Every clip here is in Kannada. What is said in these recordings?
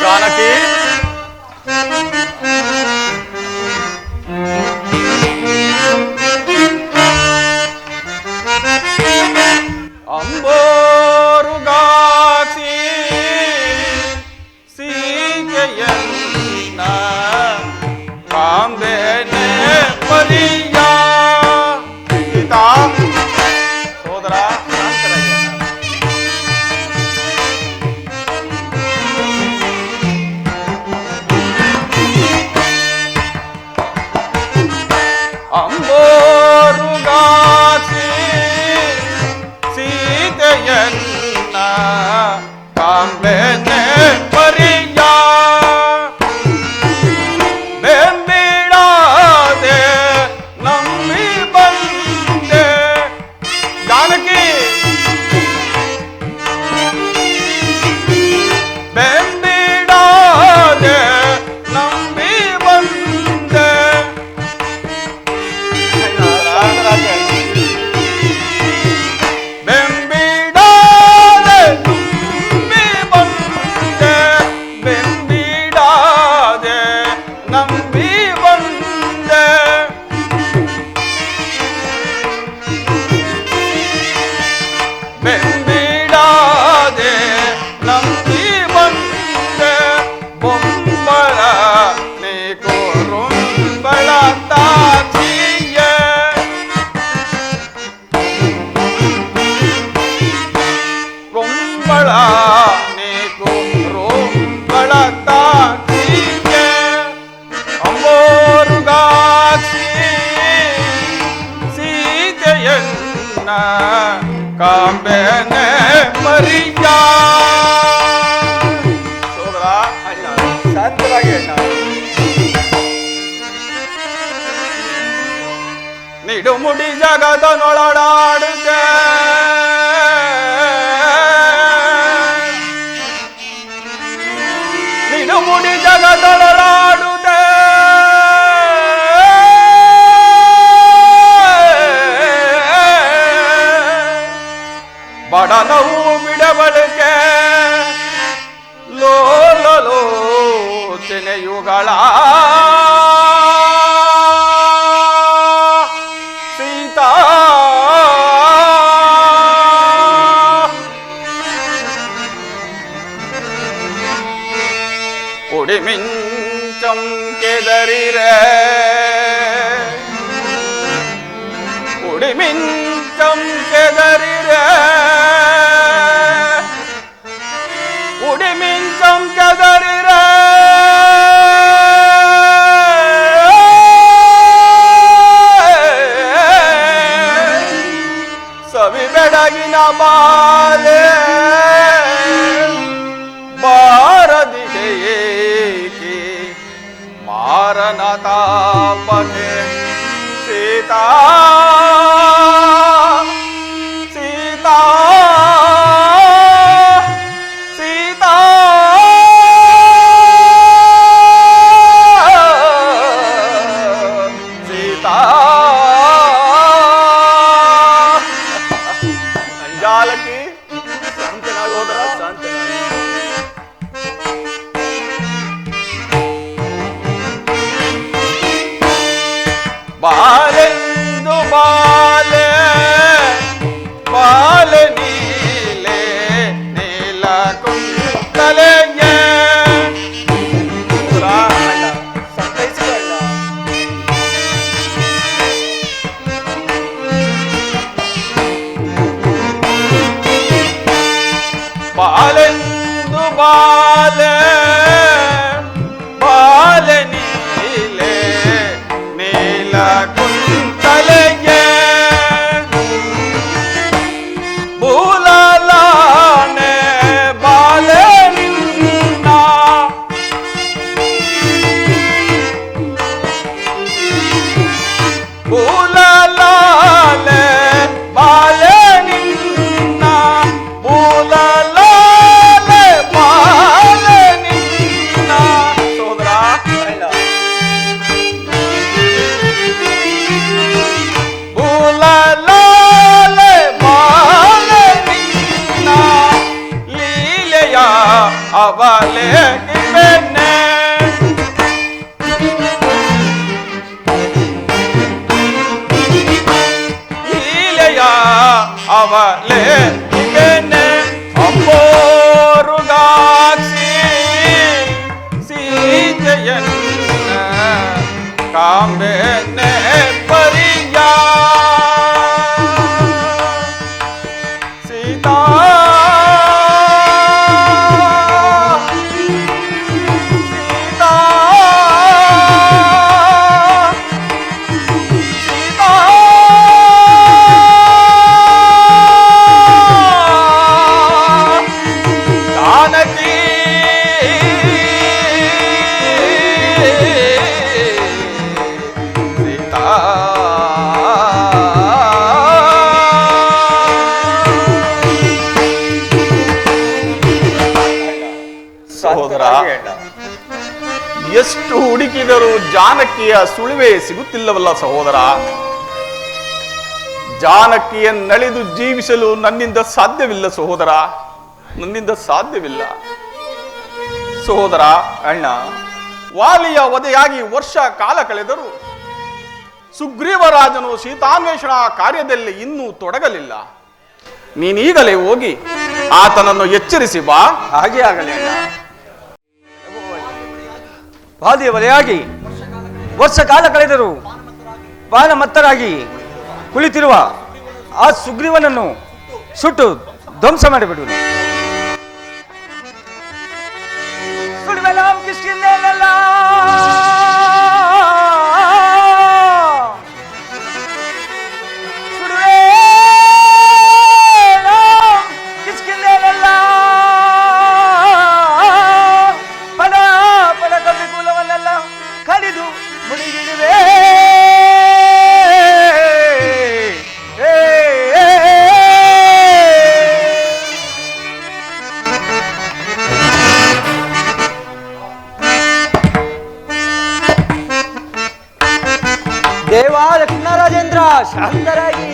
ಜಾನಕಿ ಅಂಬೋರುಗಾಸಿ ಸೀತೆಯನ್ನ ಕಾಂಬೆನೆ ಪರಿಯ ಸೀತಾ ಸೋದರ ಅಂಬೋರುಗಾಸಿ ಸೀತೆಯನ್ನ ಕಾಂಬೆನೆ ಪರಿಯ ಬೆಂಬಿಡಾದೆ ನಂಬಿ ಬಂದೆ ಜಾನಕಿ ಬೆಂಬಿಡಾದೆ ನಂಬಿ ಬಂದೆ ಕಾಂಬೆನೆ ಪರಿಯ ಸೋದರ ಅಣ್ಣ ಶಾಂತರಾಗಿ ಅಣ್ಣ ನಿಡುಮುಡಿ ಜಗದ ನೊಳಡಾಡುತ್ತೆ ನಿಡುಮುಡಿ ಜಗದೊಳಡಾಡುತ್ತೆ ಬಡನವು ಬಿಡಬಳಿಕೆ ಲೋಲಲೋಚನೆಯುಗಳ ಸೀತಾ ಉಡಿಮಿಂಚಂ ಕೆದರಿರೆ ಉಡಿಮಿಂಚಂ ಕೆದರಿರೆ ಉಡಿಮಿಂಚಂ ಕೆದರಿರೆ ಸವಿ ಬೆಡಗಿನ ಬಾಲೆ ಬಾರದಿದೆಯೇಕೆ ಮಾರನ ತಾಪಕ್ಕೆ ಸೀತಾ ಸೀತಾ ಸೀತಾ ಸೀತಾ ಜಾಲಕಿ ಶಾಂತನಾಗೋದ್ರ ಶಾಂತನಾಗಿ ಬಾಲೆಂದು ಬಾಲೆ ಬಾಲೆ ನೀಲೆ ನೀಲ ಕುಂತಲೆಗೆ ಬಾಲೆಂದು ಬಾಲೆ ಬಾಲೆ ನೀಲೆ ನೀಲ ಕುಂತಲೆಗೆ ಬೂಲಾನೆ ಬಾಲೆ ನಿನ್ನ ಬೂಲಾಲೆ ಬಾಲೆ ನಿನ್ನ ಬೂಲಾಲೆ ಬಾಲೆ ನಿನ್ನ ಅವಲೆ ಬೆನ್ನೆ ಈಲೆಯ ಅವಲೆ ಬೆನ್ನೆ ಅಂಬೋರುಗಾಕ್ಷಿ ಸೀತೆಯನ್ನ ಕಾಂಬೆನೆ ಪರಿಯ ಸೀತಾ ಸೀತಾ ಸೀತಾ ಜಾನಕಿ ಸಹೋದರ, ಎಷ್ಟು ಹುಡುಕಿದರೂ ಜಾನಕಿಯ ಸುಳಿವೆ ಸಿಗುತ್ತಿಲ್ಲವಲ್ಲ ಸಹೋದರ. ಜಾನಕಿಯನ್ನಳೆದು ಜೀವಿಸಲು ನನ್ನಿಂದ ಸಾಧ್ಯವಿಲ್ಲ ಸಹೋದರ, ನನ್ನಿಂದ ಸಾಧ್ಯವಿಲ್ಲ ಸಹೋದರ. ಅಣ್ಣ, ವಾಲಿಯ ವಧೆಯಾಗಿ ವರ್ಷ ಕಾಲ ಕಳೆದರೂ ಸುಗ್ರೀವರಾಜನು ಸೀತಾನ್ವೇಷಣಾ ಕಾರ್ಯದಲ್ಲಿ ಇನ್ನೂ ತೊಡಗಲಿಲ್ಲ. ನೀನೀಗಲೇ ಹೋಗಿ ಆತನನ್ನು ಎಚ್ಚರಿಸಿ ಬಾ. ಹಾಗೆ ಆಗಲಿ ಅಣ್ಣ. ವಾಲಿಯ ವಧೆಯಾಗಿ ವರ್ಷ ಕಾಲ ಕಳೆದರೂ ಬಾಣಮತ್ತರಾಗಿ ಕುಳಿತಿರುವ ಆ ಸುಗ್ರೀವನನ್ನು ಸುಟ್ಟು ಧ್ವಂಸ ಮಾಡಿಬಿಡುವುದು. ಕಡಿದು ಮುಡಿಗಿಡುವೆ ದೇವ ಲಕ್ಷ್ಮಣರಾಜೇಂದ್ರ ಶಾಂತರಾಗಿ.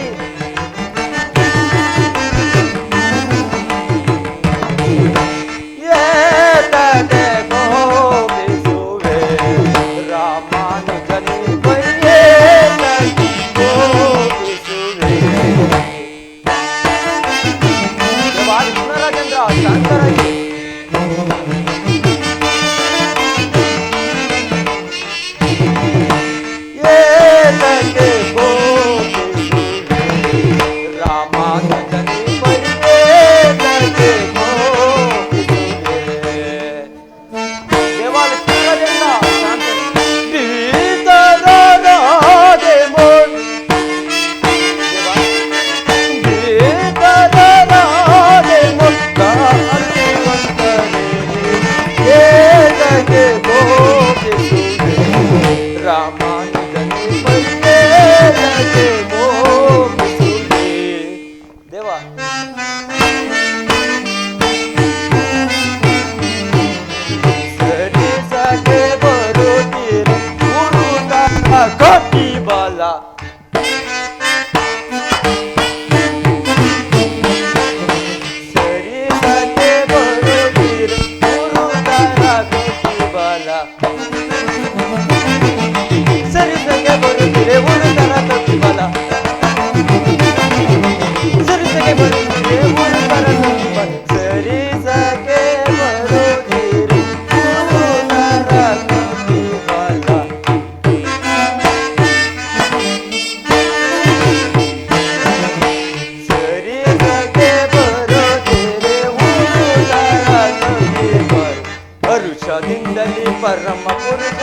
ಪರಮ ಪುರುಷ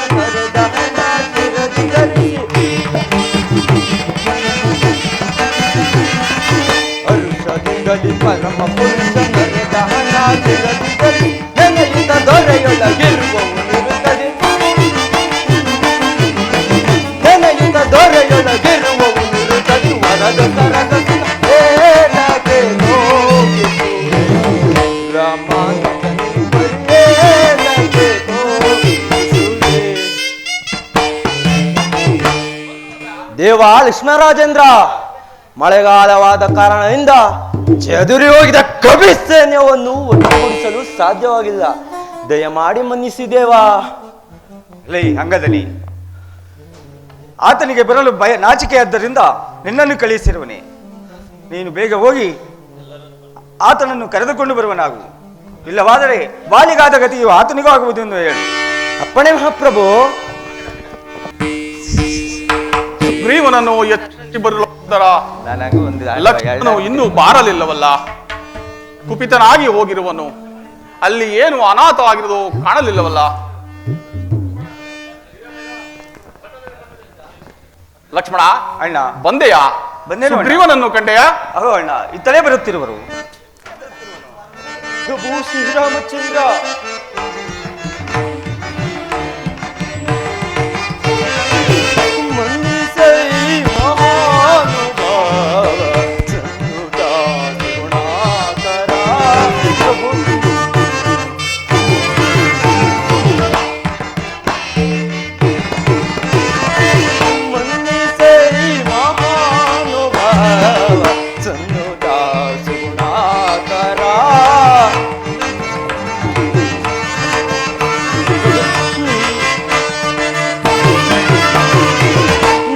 ಅರುಷದಿಂದಲಿ ಪರಮ ಪುರುಷ ನೆನೆಯುತ್ತ ದೊರೆಯೊಳಗಿರುವವನಿರುತ್ತದೆ ನೆನೆಯುತ್ತ ದೊರೆಯೊಳಗಿರುವವನಿರುತ್ತದೆ ವರದ ಸರದ ಏನಾಗೆ ಹೋಗಿಸುವೆ ದೇವ ಲಕ್ಷ್ಮಣರಾಜೇಂದ್ರ, ಮಳೆಗಾಲವಾದ ಕಾರಣದಿಂದ ಚದುರಿ ಹೋಗಿದ ಕವಿ ಸೈನ್ಯವನ್ನು ಒಟ್ಟುಗೂಡಿಸಲು ಸಾಧ್ಯವಾಗಿಲ್ಲ. ದಯಮಾಡಿ ಮನ್ನಿಸಿ ದೇವಾ. ಲೈ ಅಂಗದಲ್ಲಿ ಆತನಿಗೆ ಬರಲು ನಾಚಿಕೆಯಾದ್ದರಿಂದ ನಿನ್ನನ್ನು ಕಳುಹಿಸಿರುವನೆ. ನೀನು ಬೇಗ ಹೋಗಿ ಆತನನ್ನು ಕರೆದುಕೊಂಡು ಬರುವನಾಗು. ಇಲ್ಲವಾದರೆ ಬಾಲಿಗಾದ ಗತಿಯು ಆತನಿಗೂ ಆಗುವುದು ಎಂದು ಹೇಳು. ಅಪ್ಪಣೆ ಮಹಾಪ್ರಭು. ಸುಗ್ರೀವನನ್ನು ಎತ್ತಿ ಬರಲೋದರ ನನಗೂ ಒಂದು ಲಕ್ಷ್ಮಣನು ಇನ್ನೂ ಬಾರಲಿಲ್ಲವಲ್ಲ. ಕುಪಿತನಾಗಿ ಹೋಗಿರುವನು. ಅಲ್ಲಿ ಏನು ಅನಾಥ ಆಗಿರೋದು ಕಾಣಲಿಲ್ಲವಲ್ಲ. ಲಕ್ಷ್ಮಣ, ಅಣ್ಣ ಬಂದೆಯಾ? ಬಂದೇನು ಅಣ್ಣ. ಸುಗ್ರೀವನನ್ನು ಕಂಡೆಯಾ? ಅಹೋ ಅಣ್ಣ, ಇತ್ತಲೇ ಬರುತ್ತಿರುವರು. ಪ್ರಭು ಶ್ರೀರಾಮಚಂದ್ರ. ಮನ್ನಿಸೈ ಮಹಾನುಭಾವ ಚಂದುದಾಸ ಗುಣಾಕರ. ಪ್ರಭು ಮನ್ನಿಸೈ ಮಹಾನುಭಾವ ಚಂದುದಾಸ ಗುಣಾಕರ.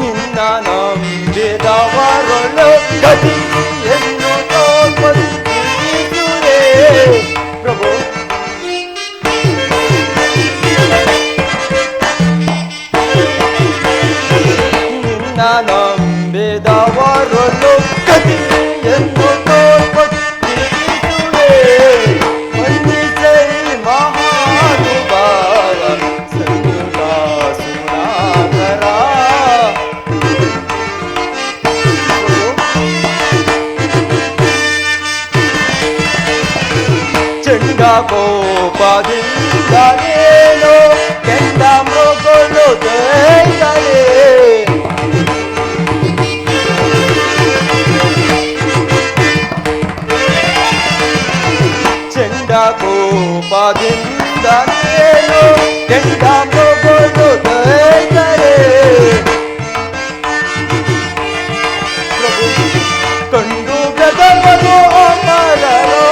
ನಿನ್ನ ನಂಬಿದವರೊಳು ಗತಿಯನ್ನು ತೋರ್ಪಡಿಸುವೆ. ಪ್ರಭು ನಿನ್ನ ನಂಬಿದವರೊಳು ಗತಿಯನ್ನು ತೋರ್ಪಡಿಸುವೆ. ಮನ್ನಿಸೈ ಮಹಾನುಭಾವ ಸಂಯುದಾಸ ಗುಣಾಕರ. ಚಂಡ ಕೋಪದಿಂದಲೇನೋ ಕೆಂಡ ಮೃಗಗಳು ದೈತಲೇ. ಚಂಡ ಕೋಪದಿಂದಲೇನೋ ಕೆಂಡ ಮೃಗಗಳು ದೈತಲೇ. ಪ್ರಭು ಕಂಡು ಬೆದರಲು ಅಮರರೋ.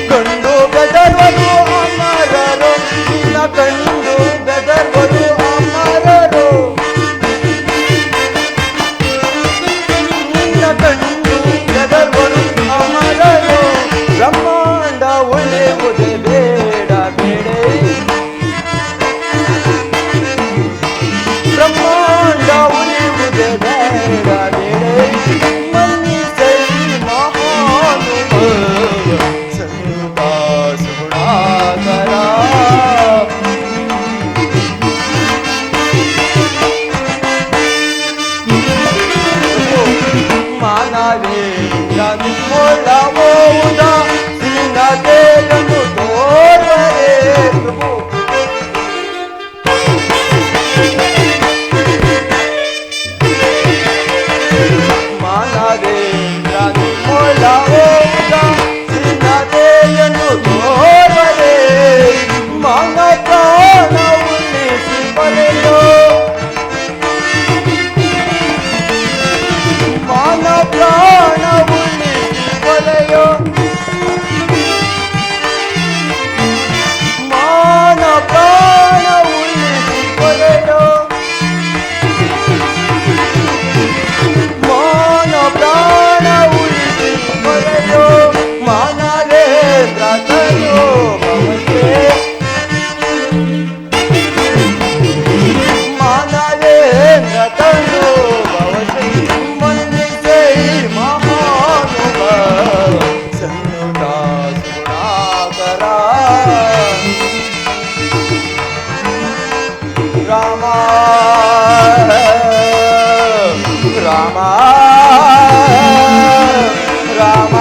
ಕಂಡು ಬೆದರ್ವರು ಅಮರರು. ನಿನ್ನ ಕಂಡು ಬೆದರ್ವರು ಅಮರರು. ನಿನ್ನ ಕಂಡು ಬೆದರ್ವರು ಅಮರರು. ಬ್ರಹ್ಮಾಂಡ ಉಳಿಯುವುದೇ ಬೇಡ ಬೇಡೆ. ಬ್ರಹ್ಮಾಂಡ ಉಳಿಯುವುದೇ ಬೇಡ ಬೇಡೆ. ಮನ್ನಿಸೈ ಮಹಾನುಭಾವ ಸಂಯುದಾಸ ಗುಣಾಕರ. ಮಾನವೇಂದ್ರ ನಿಮ್ಮೊಳಗೋದ ಸಿನತೆಯನ್ನು ತೋರರೆ. ಪ್ರಭು ಮಾನವೇಂದ್ರ ನಿಮ್ಮೊಳಗೋದ ಸಿನತೆಯನ್ನು ತೋರರೆ. ಮಾನ ಪ್ರಾಣ ಉಳಿಸಿ ಬರೆಯೋ. ಮಾನ ಪ್ರಾಣ ಉಳಿಸಿ ಬರೆಯೋ. ಮಾನ ಪ್ರಾಣ ಉಳಿಸಿ ಬರೆಯೋ. ಮಾನ ಪ್ರಾಣ ಉಳಿಸಿ ಬರೆಯೋ. ಮಾನವೇಂದ್ರ ತಯೋ ಭವಂತೆ. ಮಾನವೇಂದ್ರ ತಯೋ ಭವಂತೆ. ಮನ್ನಿಸೈ ಮಹಾನುಭಾವ ಸಂಯುದಾಸ ಗುಣಾಕರ. ರಾಮ ರಾಮ ರಾಮ.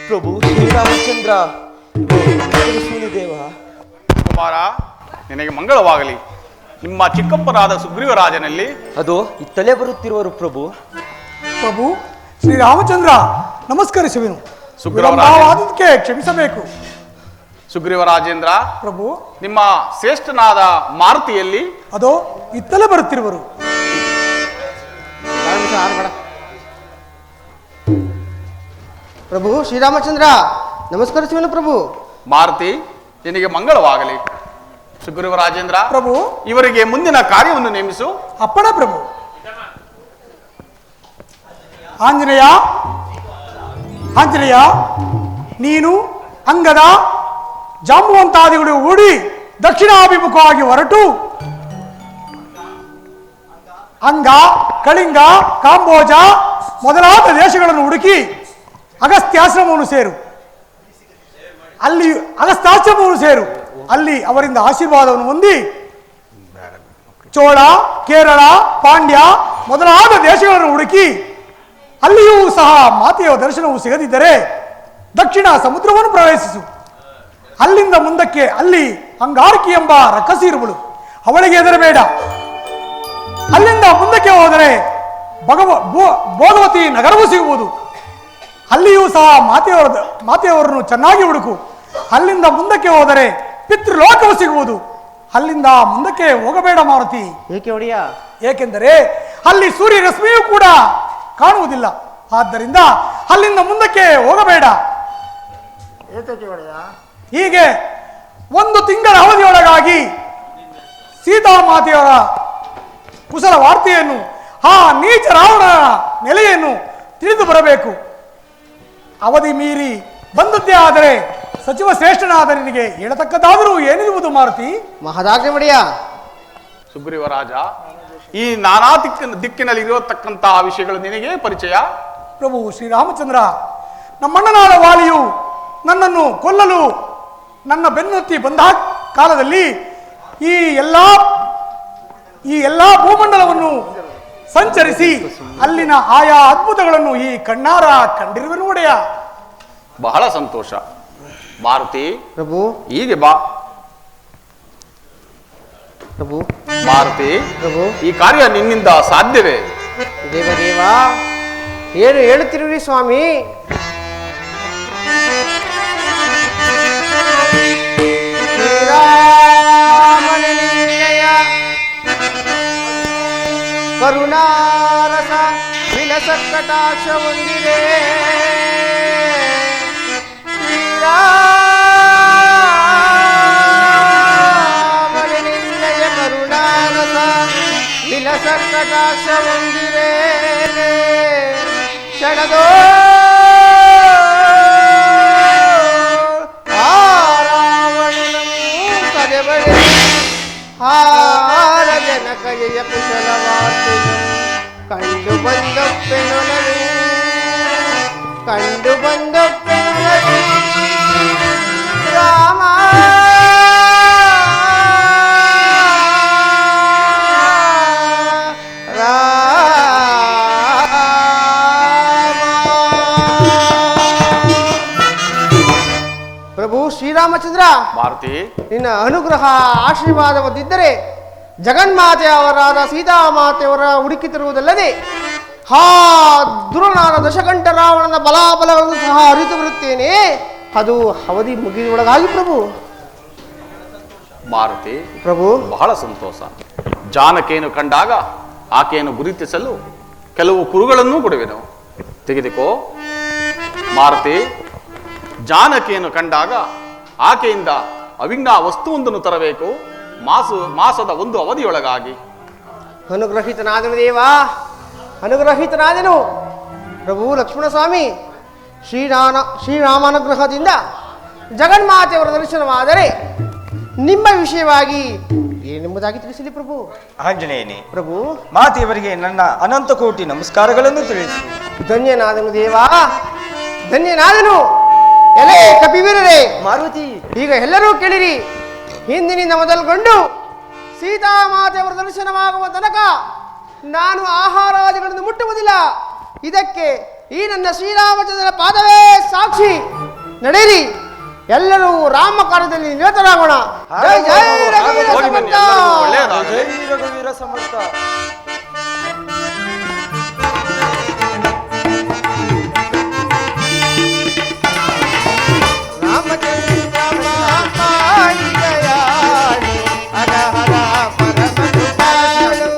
ಪ್ರಭು ಶ್ರೀರಾಮಚಂದ್ರ. ದೇವ ಕುಮಾರ, ನಿನಗೆ ಮಂಗಳವಾಗಲಿ. ನಿಮ್ಮ ಚಿಕ್ಕಪ್ಪನಾದ ಸುಗ್ರೀವರಾಜನಲ್ಲಿ ಅದು ಇತ್ತಲೇ ಬರುತ್ತಿರುವರು ಪ್ರಭು. ಪ್ರಭು ಶ್ರೀರಾಮಚಂದ್ರ ನಮಸ್ಕರಿಸುವೆನು. ಸುಗ್ರೀವರಾಜ. ವಿಳಂಬವಾದದ್ದಕ್ಕೆ ಕ್ಷಮಿಸಬೇಕು. ಸುಗ್ರೀವರಾಜೇಂದ್ರ, ಪ್ರಭು ನಿಮ್ಮ ಶ್ರೇಷ್ಠನಾದ ಮಾರುತಿಯಲ್ಲಿ ಅದೋ ಇತ್ತಲೇ ಬರುತ್ತಿರುವರು. ಪ್ರಭು ಶ್ರೀರಾಮಚಂದ್ರ ನಮಸ್ಕರಿಸುವನು ಪ್ರಭು. ಮಾರುತಿ, ನಿನಗೆ ಮಂಗಳವಾಗಲಿ. ಸುಗ್ರೀವ ರಾಜೇಂದ್ರ, ಪ್ರಭು. ಇವರಿಗೆ ಮುಂದಿನ ಕಾರ್ಯವನ್ನು ನೇಮಿಸು. ಅಪ್ಪಣ ಪ್ರಭು. ಆಂಜನೇಯ, ಆಂಜನೇಯ, ನೀನು ಅಂಗದ ಜಾಂಬುವಂತಾದಿಗಳು ಓಡಿ ದಕ್ಷಿಣಾಭಿಮುಖವಾಗಿ ಹೊರಟು ಅಂಗ, ಕಳಿಂಗ, ಕಾಂಬೋಜ ಮೊದಲಾದ ದೇಶಗಳನ್ನು ಹುಡುಕಿ ಅಗಸ್ತ್ಯಾಶ್ರಮವನ್ನು ಸೇರು. ಅಲ್ಲಿ ಅವರಿಂದ ಆಶೀರ್ವಾದವನ್ನು ಹೊಂದಿ ಚೋಳ, ಕೇರಳ, ಪಾಂಡ್ಯ ಮೊದಲಾದ ದೇಶಗಳನ್ನು ಹುಡುಕಿ ಅಲ್ಲಿಯೂ ಸಹ ಮಾತೆಯ ದರ್ಶನವು ಸಿಗದಿದ್ದರೆ ದಕ್ಷಿಣ ಸಮುದ್ರವನ್ನು ಪ್ರವೇಶಿಸು. ಅಲ್ಲಿಂದ ಮುಂದಕ್ಕೆ ಅಲ್ಲಿ ಅಂಗಾರಕಿ ಎಂಬ ರಕ್ಕಸಿ ಇರುವಳು, ಅವಳಿಗೆ ಹೆದರಬೇಡ. ಅಲ್ಲಿಂದ ಮುಂದಕ್ಕೆ ಹೋದರೆ ಭೋಗವತಿ ನಗರವೂ ಸಿಗುವುದು. ಅಲ್ಲಿಯೂ ಸಹ ಮಾತೆಯವರನ್ನು ಚೆನ್ನಾಗಿ ಹುಡುಕು. ಅಲ್ಲಿಂದ ಮುಂದಕ್ಕೆ ಹೋದರೆ ಪಿತೃಲೋಕವು ಸಿಗುವುದು. ಅಲ್ಲಿಂದ ಮುಂದಕ್ಕೆ ಹೋಗಬೇಡ ಮಾರುತಿ. ಏಕೆ ಒಡೆಯ? ಏಕೆಂದರೆ ಅಲ್ಲಿ ಸೂರ್ಯ ರಶ್ಮಿಯೂ ಕೂಡ ಕಾಣುವುದಿಲ್ಲ. ಆದ್ದರಿಂದ ಅಲ್ಲಿಂದ ಮುಂದಕ್ಕೆ ಹೋಗಬೇಡ. ಹೀಗೆ 1 ತಿಂಗಳ ಅವಧಿಯೊಳಗಾಗಿ ಸೀತಾಮಾತೆಯವರ ಕುಶಲ ವಾರ್ತೆಯನ್ನು, ಆ ನೀಚ ರಾವಣನ ನೆಲೆಯನ್ನು ತಿಳಿದು ಬರಬೇಕು. ಅವಧಿ ಮೀರಿ ಬಂದದ್ದೇ ಆದರೆ ಸಚಿವ ಶ್ರೇಷ್ಠನಾದ ನಿನಗೆ ಹೇಳತಕ್ಕದಾದರೂ ಏನಿರುವುದು ಮಾರುತಿ? ಮಹದಾಜ್ಞೆ ಒಡೆಯ. ಸುಗ್ರೀವ ರಾಜ, ಈ ನಾನಾ ದಿಕ್ಕಿನಲ್ಲಿ ಇರತಕ್ಕಂತಹ ವಿಷಯಗಳು ನಿನಗೆ ಪರಿಚಯ? ಪ್ರಭು ಶ್ರೀರಾಮಚಂದ್ರ, ನಮ್ಮಣ್ಣನಾದ ವಾಲಿಯು ನನ್ನನ್ನು ಕೊಲ್ಲಲು ನನ್ನ ಬೆನ್ನತ್ತಿ ಬಂದ ಕಾಲದಲ್ಲಿ ಈ ಎಲ್ಲಾ ಭೂಮಂಡಲವನ್ನು ಸಂಚರಿಸಿ ಅಲ್ಲಿನ ಆಯಾ ಅದ್ಭುತಗಳನ್ನು ಈ ಕಣ್ಣಾರ ಕಂಡಿರುವೆನು ಒಡೆಯ. ಬಹಳ ಸಂತೋಷ. ಮಾರುತಿ ಪ್ರಭು. ಹೀಗೆ ಬಾ. ಪ್ರಭು. ಮಾರುತಿ, ಪ್ರಭು. ಈ ಕಾರ್ಯ ನಿನ್ನಿಂದ ಸಾಧ್ಯವೇ? ದೇವದೇವ, ಏನು ಹೇಳುತ್ತಿರುವಿರಿ ಸ್ವಾಮಿ? ಕರುಣಾರಸ ವಿಲಸ ಕಟಾಕ್ಷ ಹೊಂದಿದೆ ಶ್ರೀರಾಮನಿಂದಯ ಕರುಣಾರಸ ವಿಲಸ ಕಟಾಕ್ಷ ಹೊಂದಿದೆ ಕ್ಷಣದೋ ಆ ರಾವಣನೂ ಕರೆಬರೆ ಹಾರ ಜನಕಯ್ಯ ಕುಶಲ ವಾರ್ತೆಯು ಕಂಡು ಬಂದೊಪ್ಪೆನೊಲವು ರಾಮ ಪ್ರಭು ಶ್ರೀರಾಮಚಂದ್ರ, ಮಾರುತಿ, ನಿನ್ನ ಅನುಗ್ರಹ ಆಶೀರ್ವಾದ ಹೊಂದಿದ್ದರೆ ಜಗನ್ಮಾತೆಯವರಾದ ಸೀತಾಮಾತೆಯವರ ಹುಡುಕಿ ತರುವುದಲ್ಲದೆ ಹಾ ದುರನಾದ ದಶಕಂಠ ರಾವಣನ ಬಲಾಬಲಗಳನ್ನು ಸಹ ಅರಿತು ಬರುತ್ತೇನೆ. ಅದು ಅವಧಿ ಮುಗಿದೊಳಗಾಗಿ ಪ್ರಭು. ಮಾರುತಿ, ಪ್ರಭು ಬಹಳ ಸಂತೋಷ. ಜಾನಕಿಯನ್ನು ಕಂಡಾಗ ಆಕೆಯನ್ನು ಗುರುತಿಸಲು ಕೆಲವು ಕುರುಗಳನ್ನು ಕೊಡುವೆನು, ತೆಗೆದುಕೋ. ಮಾರುತಿ, ಜಾನಕಿಯನ್ನು ಕಂಡಾಗ ಆಕೆಯಿಂದ ಅವಿಘ್ನ ವಸ್ತುವೊಂದನ್ನು ತರಬೇಕು, ಮಾಸದ ಒಂದು ಅವಧಿಯೊಳಗಾಗಿ. ಅನುಗ್ರಹಿತನಾದನು ದೇವ, ಅನುಗ್ರಹಿತನಾದನು. ಪ್ರಭು ಲಕ್ಷ್ಮಣ ಸ್ವಾಮಿ, ಶ್ರೀರಾಮನುಗ್ರಹದಿಂದ ಜಗನ್ಮಾತೆಯವರ ದರ್ಶನವಾದರೆ ನಿಮ್ಮ ವಿಷಯವಾಗಿ ಏನೆಂಬುದಾಗಿ ತಿಳಿಸಲಿ ಪ್ರಭು. ಆಂಜನೇಯನೇ, ಪ್ರಭು ಮಾತೆಯವರಿಗೆ ನನ್ನ ಅನಂತ ಕೋಟಿ ನಮಸ್ಕಾರಗಳನ್ನು ತಿಳಿಸಿ. ಧನ್ಯನಾದನು ದೇವ, ಧನ್ಯನಾದನು. ಎಲೆ ಕಪಿವೀರರೇ, ಮಾರುತಿ, ಈಗ ಎಲ್ಲರೂ ಕೇಳಿರಿ. ಹಿಂದಿನಿಂದ ಮೊದಲುಗೊಂಡು ಸೀತಾಮಾತೆಯವರ ದರ್ಶನವಾಗುವ ತನಕ ನಾನು ಆಹಾರಾದಿಗಳನ್ನು ಮುಟ್ಟುವುದಿಲ್ಲ. ಇದಕ್ಕೆ ಈ ನನ್ನ ಶ್ರೀರಾಮಚಂದ್ರನ ಪಾದವೇ ಸಾಕ್ಷಿ. ನಡೆಯಿರಿ, ಎಲ್ಲರೂ ರಾಮ ಕಾರ್ಯದಲ್ಲಿ ನಿರತರಾಗೋಣ. ಜೈ ಜೈ ರಘುವೀರ ಹೋಗಿ ಬನ್ನಿ, ಸಮರ್ಥ. ಎಲ್ಲರಿಗೂ ಒಳ್ಳೆಯದಾಗಲಿ. ಜೈ ರಘುವೀರ ಸಮರ್ಥ. ರಾಮಚಂದ್ರ ಮಹಾಪಾಯಿ ದಯಾಳು, ಅರಹರ ಪರಮ ಕೃಪಾಳು.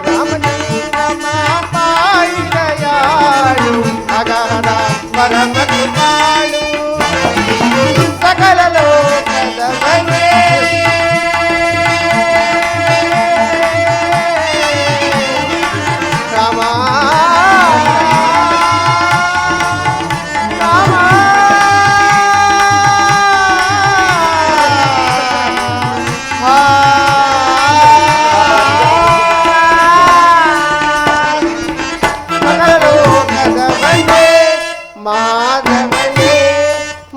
ರಾಮಚಂದ್ರ ಮಹಾಪಾಯಿ ದಯಾಳು, ಅರಹರ ಪರಮ ಕೃಪಾಳು ಸಕಲ ಲೋಕದ ಬಂದೆ ರಾಮ ರಾಮ ಮಾಧವನೇ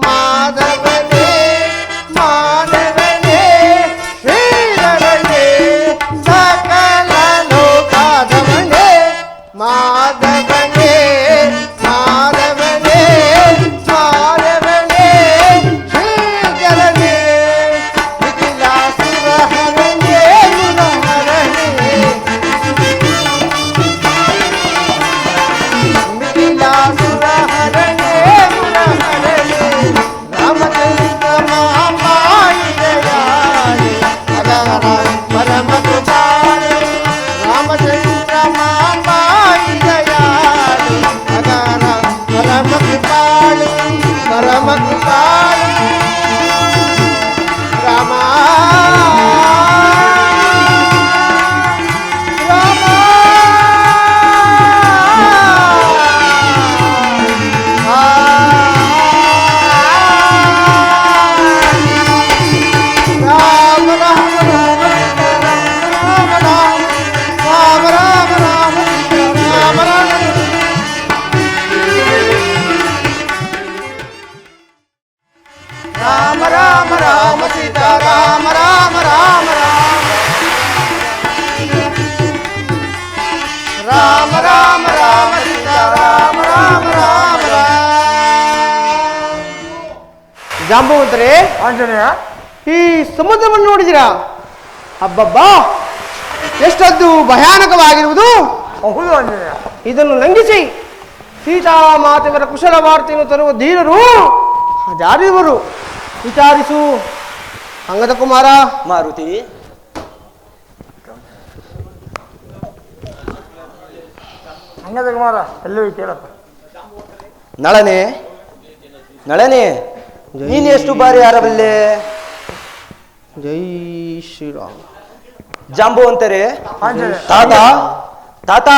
ಮಾಧವನೇ ಮಾಧವನೇ ಶ್ರೀಧರನೇ ಸಕಲ ಲೋಕಾಧವನೇ ಮಾಧವನೇ ಮಾಧವನೇ ಮಾಧವನೇ ಶ್ರೀಧರನೇ ಮಿಥಿಲಾಸುರಹರನೇ ಮುರಹರನೇ ಮಿಥಿಲಾಸುರಹರನೇ ರಾಮಚಂದ್ರ ಮಹಾಮಾಯಿದಯಾಳಿ ಅಗರ ಪರಮ ಕೃಪಾಳು ರಾಮಚಂದ್ರ ಮಹಾಮಾಯಿದಯಾಳಿ ಅಗರ ಪರಮ ಕೃಪಾಳು ರಾಮ ರಾಮ ರಾಮ ರಾಮ ರಾಮ ಸೀತಾ ರಾಮ ರಾಮ ರಾಮ ರಾಮ ರಾಮ ರಾಮ ಸೀತಾ ರಾಮ ರಾಮ ರಾಮ ಜಾಂಬವಂತರೇ ಆಂಜನೇಯ, ಈ ಸಮುದ್ರವನ್ನು ನೋಡಿದಿರಾ? ಅಬ್ಬಬ್ಬಾ, ಎಷ್ಟೊಂದು ಭಯಾನಕವಾಗಿರುವುದು. ಹೌದು ಆಂಜನೇಯ. ಇದನ್ನು ಲಂಘಿಸಿ ಸೀತಾಮಾತೆಯವರ ಕುಶಲ ವಾರ್ತೆಯನ್ನು ತರುವ ಧೀರರು ಜಾರಿವರು. ವಿಚಾರಿಸು ಅಂಗದ ಕುಮಾರ. ಮಾರುತಿ, ಅಂಗದ ಕುಮಾರ ಎಲ್ಲವೂ ಕೇಳಪ್ಪ. ನಳನೆ ನಳನೆ, ನೀನು ಎಷ್ಟು ಬಾರಿ ಆರಬಲ್ಲೆ? ಜೈ ಶ್ರೀರಾಮ್. ಜಾಂಬುವಂತರೆ ಆಂಜನೇಯ, ತಾತ ತಾತ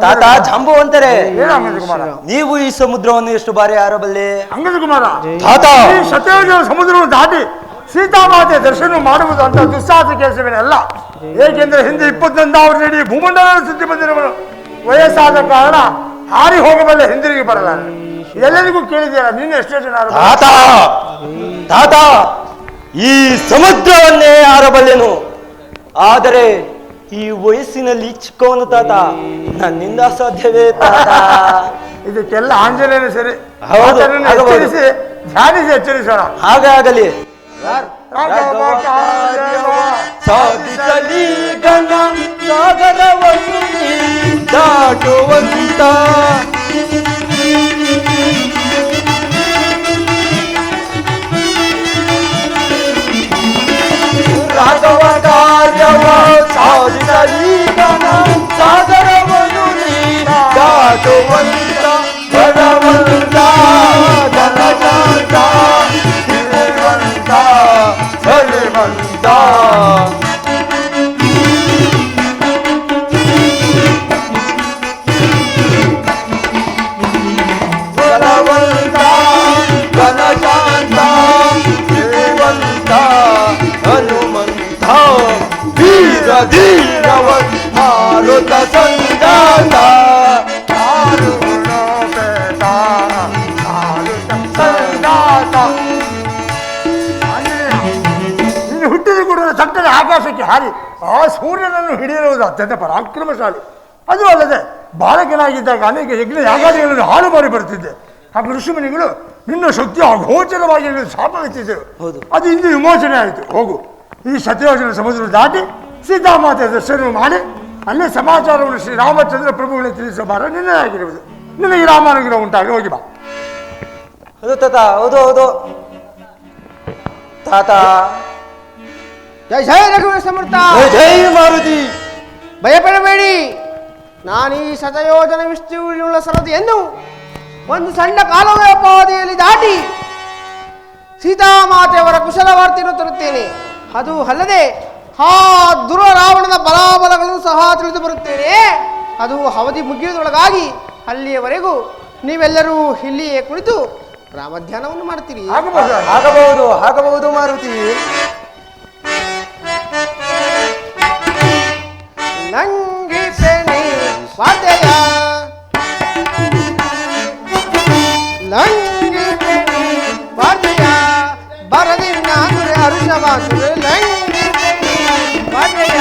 ತಾತ ಜಾಂಬುವಂತರೆ, ಹೇಳು ಅಂಗದ ಕುಮಾರ. ನೀವು ಈ ಸಮುದ್ರವನ್ನು ಎಷ್ಟು ಬಾರಿ ಆರಬಲ್ಲೆ? ಅಂಗದ ಕುಮಾರ, ತಾತ ಈ ಸತ್ಯಯುಗದ ಸಮುದ್ರವನ್ನು ದಾಟಿ ಸೀತಾಮಾತೆ ದರ್ಶನ ಮಾಡುವುದು ಅಂತ ದುಸ್ಸಾಹಸ ಕೆಲಸವೇನಲ್ಲ. ಏಕೆಂದರೆ ಹಿಂದೆ 21 ನಡಿ ಭೂಮಂಡಲ ಸುದ್ದಿ ಬಂದಿರುವನು ವಯಸ್ಸಾದ ಕಾರಣ ಹಾರಿ ಹೋಗಬಲ್ಲ, ಹಿಂದಿರುಗಿ ಬರಲ್ಲ. ಎಲ್ಲರಿಗೂ ಕೇಳಿದ್ದೀರ, ನೀನು ಎಷ್ಟೇ ಜನ ತಾತ ತಾತ ಈ ಸಮುದ್ರವನ್ನೇ ಆರಬಲ್ಲೆನು, ಆದರೆ ಈ ವಯಸ್ಸಿನಲ್ಲಿ ಚಿಕ್ಕವನು ತಾತ, ನನ್ನಿಂದ ಸಾಧ್ಯವೇ ತಾತ? ಇದಕ್ಕೆಲ್ಲ ಆಂಜನೇಯನು ಸರಿ. ಹೌದು, ಆತನನ್ನು ಆಗಬಹುದು. ಎಚ್ಚರಿಸಿ ಧ್ಯಾನಿಸಿ ಎಚ್ಚರಿಸೋಣ. ಹಾಗೆ ಆಗಲಿ. ಸಾಧಿಸಲಿ ಗಣ ಸಾಗರವನ್ನು ದಾಟುವಂತ ರಾಘವ ಕಾರ್ಯವ ಸಾಧಿಸಲಿ ಗಣ ಸಾಗರವನ್ನು ದಾಟುವಂತ ಬಲವಂತ ಧನವಂತ ಬಲಿವಂತ ಬಲವಂತ ಘನಶಾಂತ ಶ್ರೀವಂತ ಹನುಮಂತ ವೀರ ಧೀರವ ಮಾರುತ ಸಂಜಾತ ನೀನು ಹುಟ್ಟಿದ ಕೂಡ ಸಟ್ಟದ ಆಕಾಶಕ್ಕೆ ಹಾರಿ ಆ ಸೂರ್ಯನನ್ನು ಹಿಡಿದಿರುವುದು ಅತ್ಯಂತ ಪರಾಕ್ರಮಶಾಲಿ. ಅದು ಅಲ್ಲದೆ ಬಾಲಕನಾಗಿದ್ದಾಗ ಅನೇಕ ಯಜ್ಞ ಯಾಗಾದಿಗಳನ್ನು ಹಾಳು ಮಾಡಿ ಬರುತ್ತಿದ್ದೆ. ಹಾಗೂ ಋಷಿಮುನಿಗಳು ನಿನ್ನ ಶಕ್ತಿ ಅಗೋಚರವಾಗಿ ಶಾಪವೆತ್ತಿದ್ದರು. ಅದು ಇಂದು ವಿಮೋಚನೆ ಆಯಿತು. ಹೋಗು, ಈ ಸತ್ಯಯೋಜನ ಸಮುದ್ರ ದಾಟಿ ಸೀತಾಮಾತೆ ದರ್ಶನ ಮಾಡಿ ಅಲ್ಲೇ ಸಮಾಚಾರವನ್ನು ಶ್ರೀ ರಾಮಚಂದ್ರ ಪ್ರಭುಗಳಿಗೆ ತಿಳಿಸುವ ಭಾರ ನಿನ್ನೆ ಆಗಿರುವುದು. ನಿನಗೆ ರಾಮಾನುಗ್ರಹ ಉಂಟಾಗಿ ಹೋಗಿ ಬಾ. ಹೌದು ತಾತ, ಹೌದು ಹೌದು ತಾತ. ಜೈ ಜೈ ರಘುವೀರ ಸಮರ್ಥ. ಜೈ ಮಾರುತಿ. ಭಯಪಡಬೇಡಿ, ನಾನು ಈ ಶತಯೋಜನ ವಿಷ್ಣುವಿನುಳ್ಳ ಸರದಿಯನ್ನು ಒಂದು ಸಣ್ಣ ಕಾಲುವೆ ಪಾದಿಯಲ್ಲಿ ದಾಟಿ ಸೀತಾಮಾತೆಯವರ ಕುಶಲವಾರ್ತೆಯನ್ನು ತರುತ್ತೇನೆ. ಅದು ಅಲ್ಲದೆ ಆ ರಾವಣನ ಬಲಾಬಲಗಳನ್ನು ಸಹ ತಿಳಿದು ಬರುತ್ತೇನೆ. ಅದು ಅವಧಿ ಮುಗಿಯುವುದರೊಳಗಾಗಿ ಅಲ್ಲಿಯವರೆಗೂ ನೀವೆಲ್ಲರೂ ಇಲ್ಲಿಯೇ ಕುಳಿತು ರಾಮಧ್ಯಾನವನ್ನು ಮಾಡ್ತೀರಿ. ಆಗಬಹುದು ಆಗಬಹುದು ಮಾರುತಿ. ಲಂಘಿಸೆನಿ ವಾದ್ಯಯ ಲಂಘಿಸೆನಿ ವಾದ್ಯಯ ಬರದಿನ್ನ ಹರುಷವಾಸುರೆ ಲಂಘಿಸೆನಿ ವಾದ್ಯಯ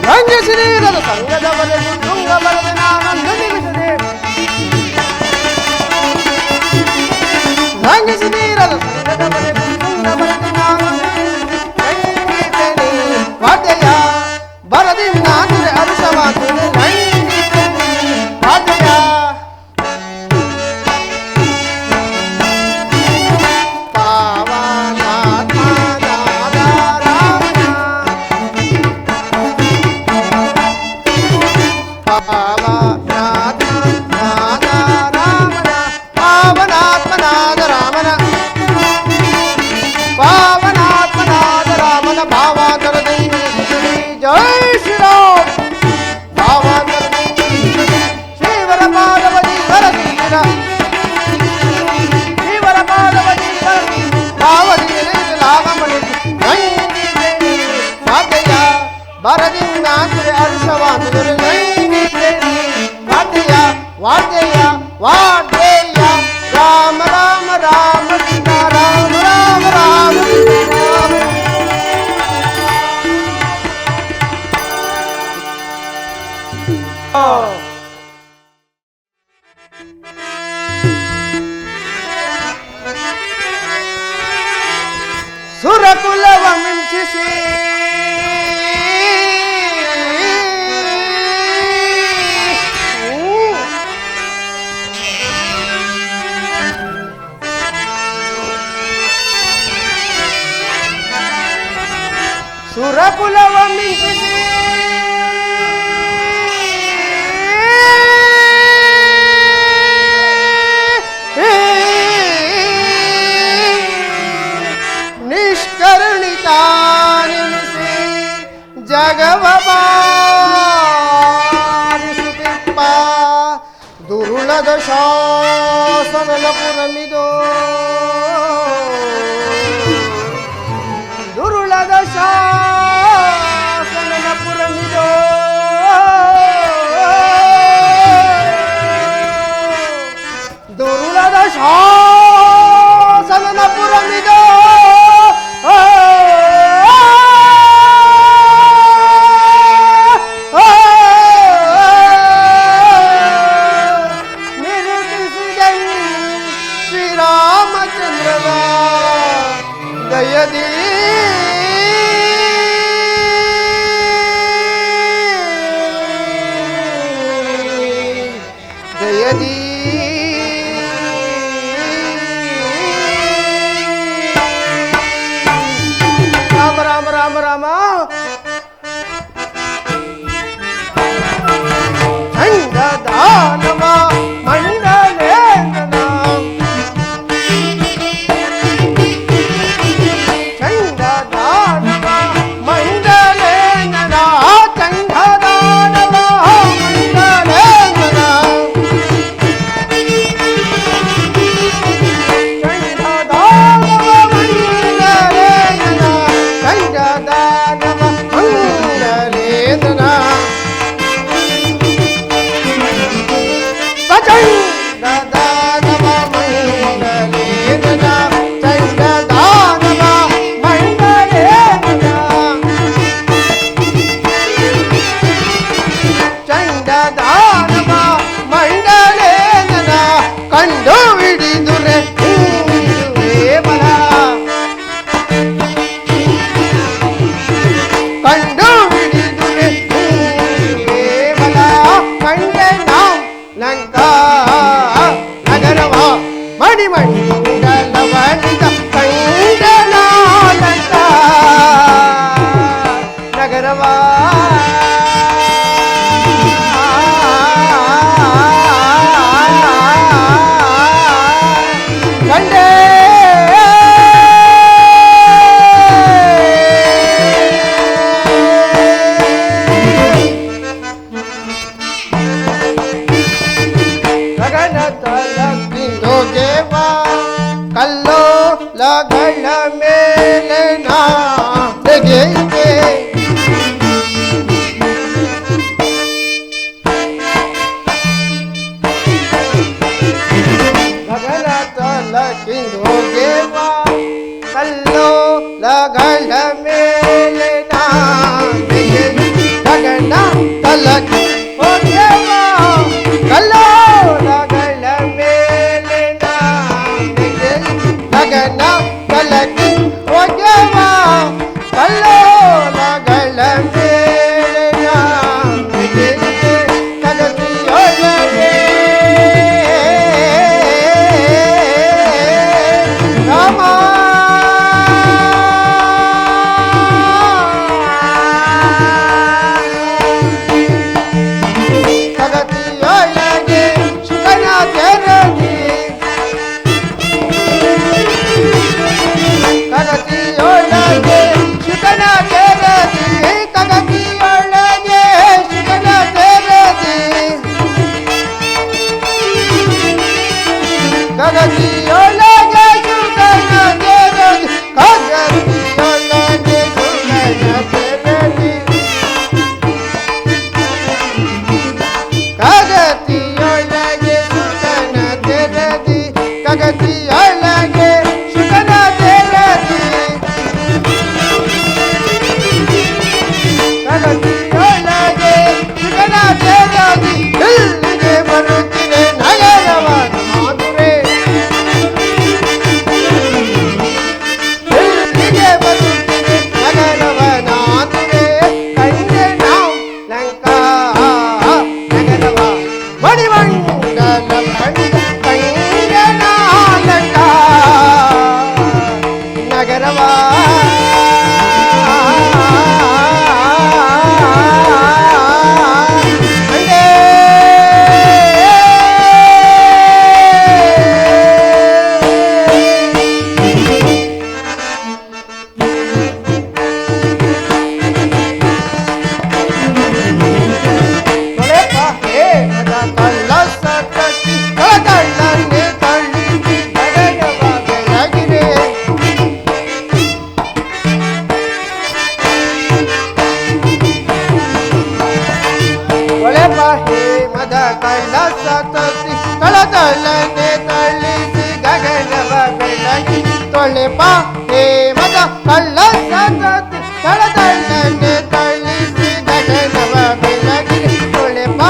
ಲಂಘಿಸಿದ ಸಂಗದವರೆಗೂ ತುಂಗ ಬರದೆ ನಾನನ್ನು ನಿಲ್ಲಿಸದೆ ಲಂಘಿಸಿದ ಸಂಗದವರೆಗೂ ತುಂಗ ಬರದೆ ನಾನನ್ನು ಲಂಘಿಸೆನಿ ವಾದ್ಯಯ ಬರದಿನ್ನ ಹರುಷವಾಸುರೆ ಲಂಘಿಸೆನಿ ವಾದ್ಯಯ ವಾದ್ಯಯ ವಾದ್ಯಯ ರಾಮ ರಾಮ ರಾಮ ಸೀತಾ ರಾಮ ರಾಮ ರಾಮ ಸುರಕುಲವ ಮಿಂಚಿಸಿ ಸುರಕುಲವ ಮಿಂಚಿಸಿ ನಿಷ್ಕರುಣಿತ ನಿಲ್ಲಿಸಿ ಜಗವ ಬಾರಿಸುತ್ತಿಪ್ಪ ದುರುಳದ ಶಾಸನನ ಪುರಮಿದೋ ದುರುಳದ ಶಾಸನನ ಪುರಮಿದೋ ದುರುಳದ ಶಾಸನನ ಪುರಮಿದೋ ಶ್ರೀರಾಮಚಂದ್ರವ ದಯದಿ ದಯದಿ ರಾಮ ರಾಮ ರಾಮ ರಾಮ ಚಂಡದಾನವ ಮಂಡಲೇಂದ್ರನ ಚಂಡದಾನವ ಮಂಡಲೇಂದ್ರನ ಚಂಡದಾನವ ಮಂಡಲೇಂದ್ರನ ಚಂಡದಾನವ ಮಂಡಲೇಂದ್ರನ ಚಂಡದಾನವ ಮಂಡಲೇಂದ್ರನ ಹೇಮದ ಕಳಸ ತತ್ತಿ ತಳತಳನೆ ತಳ್ಳಿಸಿ ಗಗನವ ಬೆಳಗಿ ತೊಳೆಪ ಹೇಮದ ಕಳಸ ತತ್ತಿ ತಳತಳನೆ ತಳ್ಳಿಸಿ ಗಗನವ ಬೆಳಗಿ ತೊಳೆಪ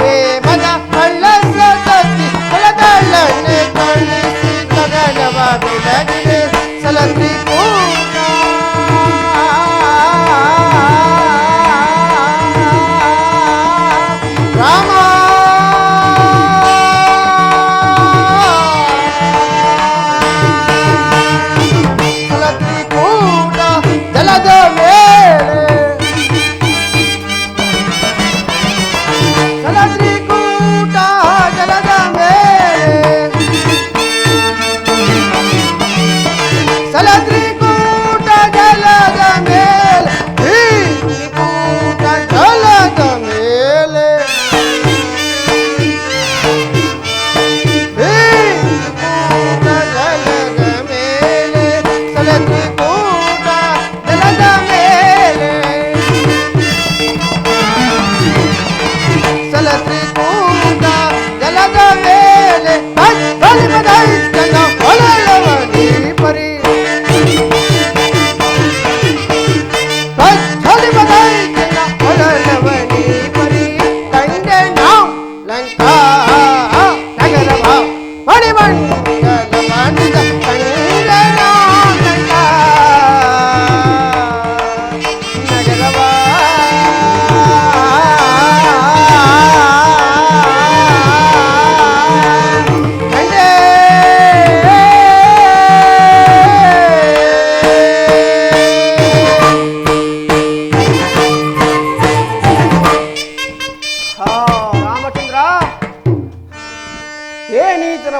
ಹೇಮದ ಕಳಸ ತತ್ತಿ ತಳತಳನೆ ತಳ್ಳಿಸಿ ಗಗನವ ಬೆಳಗಿ ಸಲತ್ರಿ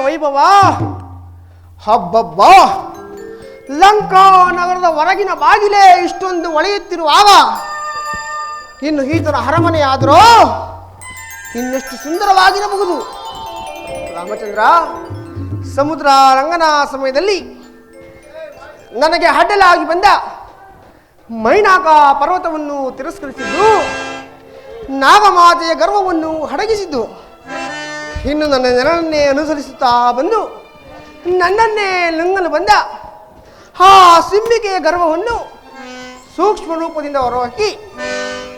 ವೈಭವ ಹಬ್ಬಬ್ಬ ಲಂಕಾ ನಗರದ ಹೊರಗಿನ ಬಾಗಿಲೇ ಇಷ್ಟೊಂದು ಒಳೆಯುತ್ತಿರುವಾಗ ಇನ್ನು ಈತನ ಅರಮನೆ ಆದರೂ ಇನ್ನೆಷ್ಟು ಸುಂದರವಾಗಿರಬಹುದು. ರಾಮಚಂದ್ರ, ಸಮುದ್ರ ರಂಗನ ಸಮಯದಲ್ಲಿ ನನಗೆ ಅಡ್ಡಲಾಗಿ ಬಂದ ಮೈನಾಕ ಪರ್ವತವನ್ನು ತಿರಸ್ಕರಿಸಿದ್ದು, ನಾಗಮಾತೆಯ ಗರ್ವವನ್ನು ಅಡಗಿಸಿದ್ದು, ಇನ್ನು ನನ್ನ ನೆರಳನ್ನೇ ಅನುಸರಿಸುತ್ತಾ ಬಂದು ನನ್ನನ್ನೇ ನುಂಗಲು ಬಂದ ಆ ಸಿಂಹಿಕೆಯ ಗರ್ವವನ್ನು ಸೂಕ್ಷ್ಮ ರೂಪದಿಂದ ಹೊರಹಾಕಿ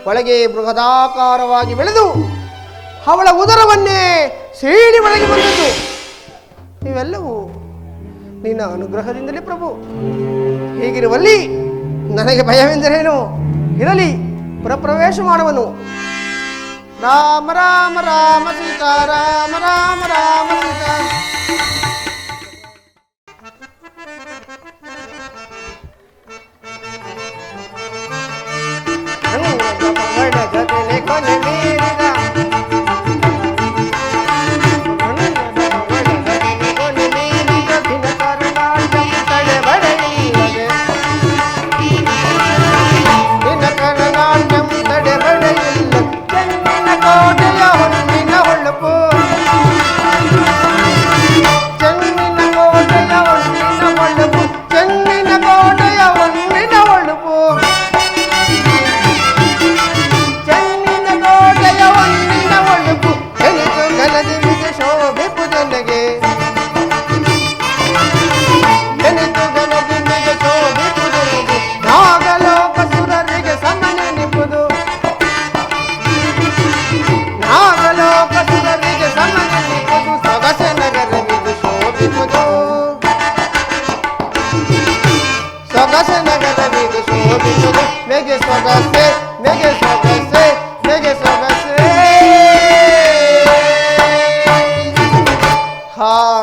ಒಳಗೆ ಬೃಹದಾಕಾರವಾಗಿ ಬೆಳೆದು ಅವಳ ಉದರವನ್ನೇ ಸೀಳಿ ಒಳಗೆ ಬಂದದ್ದು. ಇವೆಲ್ಲವೂ ನಿನ್ನ ಅನುಗ್ರಹದಿಂದಲೇ ಪ್ರಭು. ಹೀಗಿರುವಲ್ಲಿ ನನಗೆ ಭಯವೆಂದರೇನು? ಇರಲಿ, ಪುರಪ್ರವೇಶ ಮಾಡುವನು. ರಾಮ ರಾಮ ರಾಮ ಸೀತಾ ರಾಮ ರಾಮ ರಾಮ ಸೀತಾ. ಕೊನೆ ಮೀರಿದ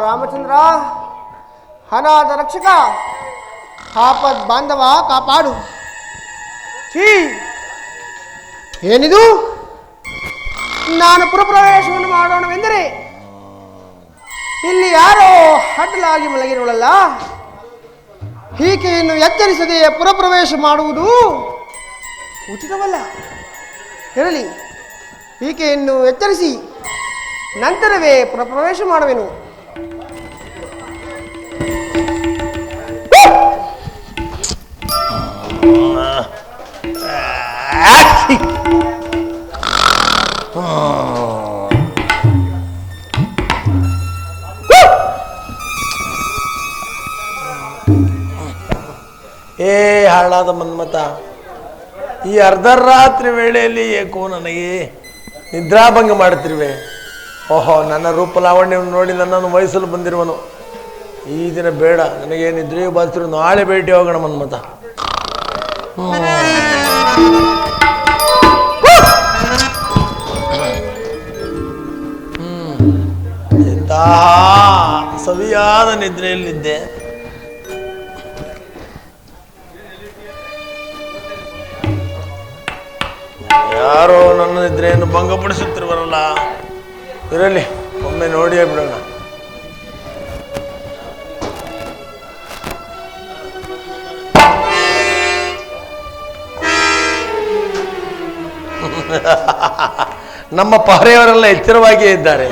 ರಾಮಚಂದ್ರ, ಅನಾಥ ರಕ್ಷಕ, ಆಪದ್ ಬಾಂಧವ ಕಾಪಾಡು. ಛೀ, ಏನಿದು? ನಾನು ಪುರಪ್ರವೇಶವನ್ನು ಮಾಡೋಣವೆಂದರೆ ಇಲ್ಲಿ ಯಾರೋ ಅಡ್ಡಲಾಗಿ ಮಲಗಿರುವಳಲ್ಲ, ಈಕೆಯನ್ನು ಎಚ್ಚರಿಸದೆ ಪುರಪ್ರವೇಶ ಮಾಡುವುದು ಉಚಿತವಲ್ಲ. ಇರಲಿ, ಈಕೆಯನ್ನು ಎಚ್ಚರಿಸಿ ನಂತರವೇ ಪುರಪ್ರವೇಶ ಮಾಡುವೆನು. ಏ ಹಾಳಾದ ಮನ್ಮತ, ಈ ಅರ್ಧರಾತ್ರಿ ವೇಳೆಯಲ್ಲಿ ಏಕೋ ನನಗೆ ನಿದ್ರಾಭಂಗ ಮಾಡುತ್ತಿರುವೆ. ಓಹೋ, ನನ್ನ ರೂಪ ಲಾವಣ್ಯವನ್ನು ನೋಡಿ ನನ್ನನ್ನು ವಹಿಸಲು ಬಂದಿರುವನು. ಈ ದಿನ ಬೇಡ, ನನಗೆ ನಿದ್ರೆಯೂ ಬಾಧಿಸಿರು. ನಾಳೆ ಭೇಟಿ ಹೋಗೋಣ ಮನ್ಮತ. ಎಂತಹ ಸವಿಯಾದ ನಿದ್ರೆಯಲ್ಲಿದ್ದೆ. ಯಾರೋ ನನ್ನ ನಿದ್ರೆಯನ್ನು ಭಂಗಪಡಿಸುತ್ತಿರುವರಲ್ಲ. ಇರಲಿ, ಒಮ್ಮೆ ನೋಡಿಯೇ ಬಿಡೋಣ. ನಮ್ಮ ಪಹರೆಯವರೆಲ್ಲ ಎಚ್ಚರವಾಗಿಯೇ ಇದ್ದಾರೆ.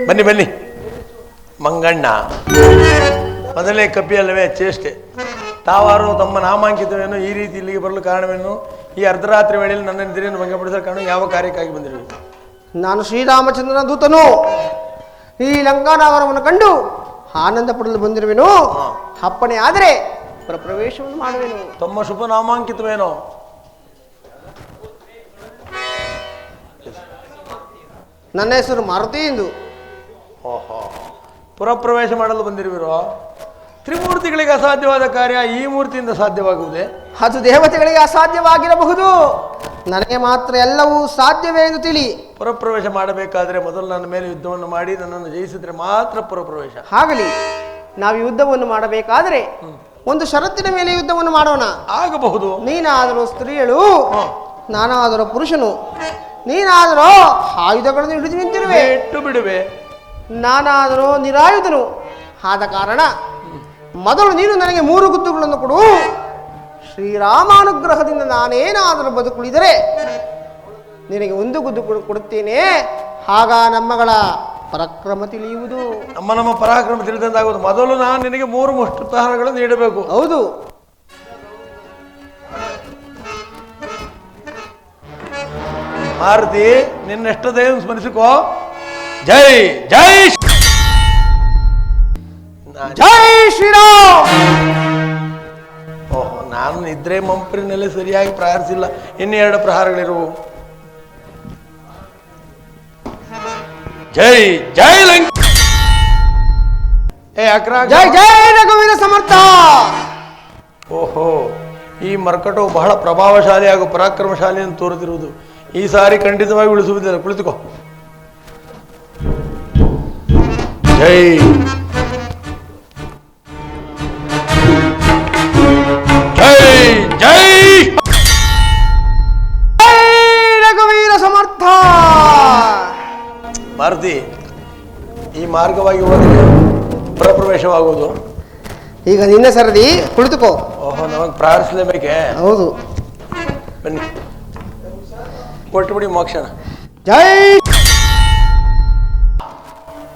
ಬನ್ನಿ ಬನ್ನಿ ಮಂಗಣ್ಣ, ಮೊದಲೇ ಕಪಿ ಅಲ್ಲವೇ ಚೇಷ್ಟೆ. ತಾವಾರು ತಮ್ಮ ನಾಮಾಂಕಿತವೇನು, ಈ ರೀತಿ ಇಲ್ಲಿಗೆ ಬರಲು ಕಾರಣವೇನು? ಈ ಅರ್ಧರಾತ್ರಿ ವೇಳೆಯಲ್ಲಿ ನನ್ನ ನಿದ್ರೆಯನ್ನು ಭಂಗಪಡಿಸಲು ಕಾರಣ ಯಾವ ಕಾರ್ಯಕ್ಕಾಗಿ ಬಂದಿರುವುದು? ನಾನು ಶ್ರೀರಾಮಚಂದ್ರನ ದೂತನು. ಈ ಲಂಕಾನಗರವನ್ನು ಕಂಡು ಆನಂದ ಪಡಲು ಬಂದಿರುವೆನು. ಅಪ್ಪಣೆ ಆದರೆ ಪ್ರವೇಶವನ್ನು ಮಾಡುವೆನು. ತಮ್ಮ ಶುಭ ನಾಮಾಂಕಿತವೇನೋ? ನನ್ನ ಹೆಸರು ಮಾರುತಿ ಎಂದು. ಓಹೋ, ಪುರಪ್ರವೇಶ ಮಾಡಲು ಬಂದಿರುವಿರೋ? ತ್ರಿಮೂರ್ತಿಗಳಿಗೆ ಅಸಾಧ್ಯವಾದ ಕಾರ್ಯ ಈ ಮೂರ್ತಿಯಿಂದ ಸಾಧ್ಯವಾಗುವುದೇ? ಅದು ದೇವತೆಗಳಿಗೆ ಅಸಾಧ್ಯವಾಗಿರಬಹುದು, ನನಗೆ ಮಾತ್ರ ಎಲ್ಲವೂ ಸಾಧ್ಯವೇ ಎಂದು ತಿಳಿ. ಪುರಪ್ರವೇಶ ಮಾಡಬೇಕಾದ್ರೆ ಮೊದಲು ನನ್ನ ಮೇಲೆ ಯುದ್ಧವನ್ನು ಮಾಡಿ ನನ್ನನ್ನು ಜಯಿಸಿದ್ರೆ ಮಾತ್ರ ಪುರಪ್ರವೇಶ. ಆಗಲಿ, ನಾವು ಯುದ್ಧವನ್ನು ಮಾಡಬೇಕಾದ್ರೆ ಒಂದು ಷರತ್ತಿನ ಮೇಲೆ ಯುದ್ಧವನ್ನು ಮಾಡೋಣ. ಆಗಬಹುದು. ನೀನಾದರೂ ಸ್ತ್ರೀಯಳು, ನಾನಾದರೂ ಪುರುಷನು. ನೀನಾದರೂ ಆಯುಧಗಳನ್ನು ಹಿಡಿದು ನಿಂತಿರುವೆ, ಬಿಟ್ಟು ಬಿಡುವೆ. ನಾನಾದರೂ ನಿರಾಯುಧನು. ಆದ ಕಾರಣ ಮೊದಲು ನೀನು ನನಗೆ 3 ಗುದ್ದುಗಳನ್ನು ಕೊಡು. ಶ್ರೀರಾಮಾನುಗ್ರಹದಿಂದ ನಾನೇನಾದರೂ ಬದುಕುಳಿದರೆ ನಿನಗೆ 1 ಗುದ್ದು ಕೊಡುತ್ತೇನೆ. ಆಗ ನಮ್ಮಗಳ ಪರಾಕ್ರಮ ತಿಳಿಯುವುದು. ನಮ್ಮ ಪರಾಕ್ರಮ ತಿಳಿದಂತಾಗುವುದು. ಮೊದಲು ನಾನು ನಿನಗೆ 3 ಮುಷ್ಟುಪಹಾರಗಳನ್ನು ನೀಡಬೇಕು. ಹೌದು. ಮಾರುತಿ, ನಿನ್ನೆಷ್ಟು ದಯ ಸ್ಮರಿಸಿಕೋ. ಜೈ ಜೈ ಜೈ ಶ್ರೀರಾಮ್. ಓಹೋ, ನಾನು ನಿದ್ರೆ ಮಂಪ್ರಿನಲ್ಲಿ ಸರಿಯಾಗಿ ಪ್ರಾರ್ಥಿಸಿಲ್ಲ. ಇನ್ನು 2 ಪ್ರಹಾರಗಳಿರುವು. ಜೈ ಜೈ ಲಂಕ. ಏ ಅಕ್ರ, ಜೈ ಜೈ ರಘುವೀರ ಸಮರ್ಥ. ಓಹೋ, ಈ ಮರ್ಕಟವು ಬಹಳ ಪ್ರಭಾವಶಾಲಿ ಹಾಗೂ ಪರಾಕ್ರಮಶಾಲಿ ಎಂದು ತೋರುತ್ತಿರುವುದು. ಈ ಸಾರಿ ಖಂಡಿತವಾಗಿ ಉಳಿಸುವುದಿಲ್ಲ. ಕುಳಿತುಕೋ. ಜೈ ಜೈ ಜೈ ರಘುವೀರ ಸಮರ್ಥ. ಮಾರುತಿ, ಈ ಮಾರ್ಗವಾಗಿ ಹೋದರೆ ಪುರಪ್ರವೇಶವಾಗುವುದು. ಈಗ ನಿನ್ನ ಸರದಿ, ಕುಳಿತುಕೋ. ಓಹೋ, ನಮಗೆ ಪ್ರಾರ್ಥಿಸಲೇಬೇಕೇ? ಹೌದು. ಬನ್ನಿ, ಕೊಟ್ಟು ಬಿಡಿ ಮೋಕ್ಷಣ. ಜೈ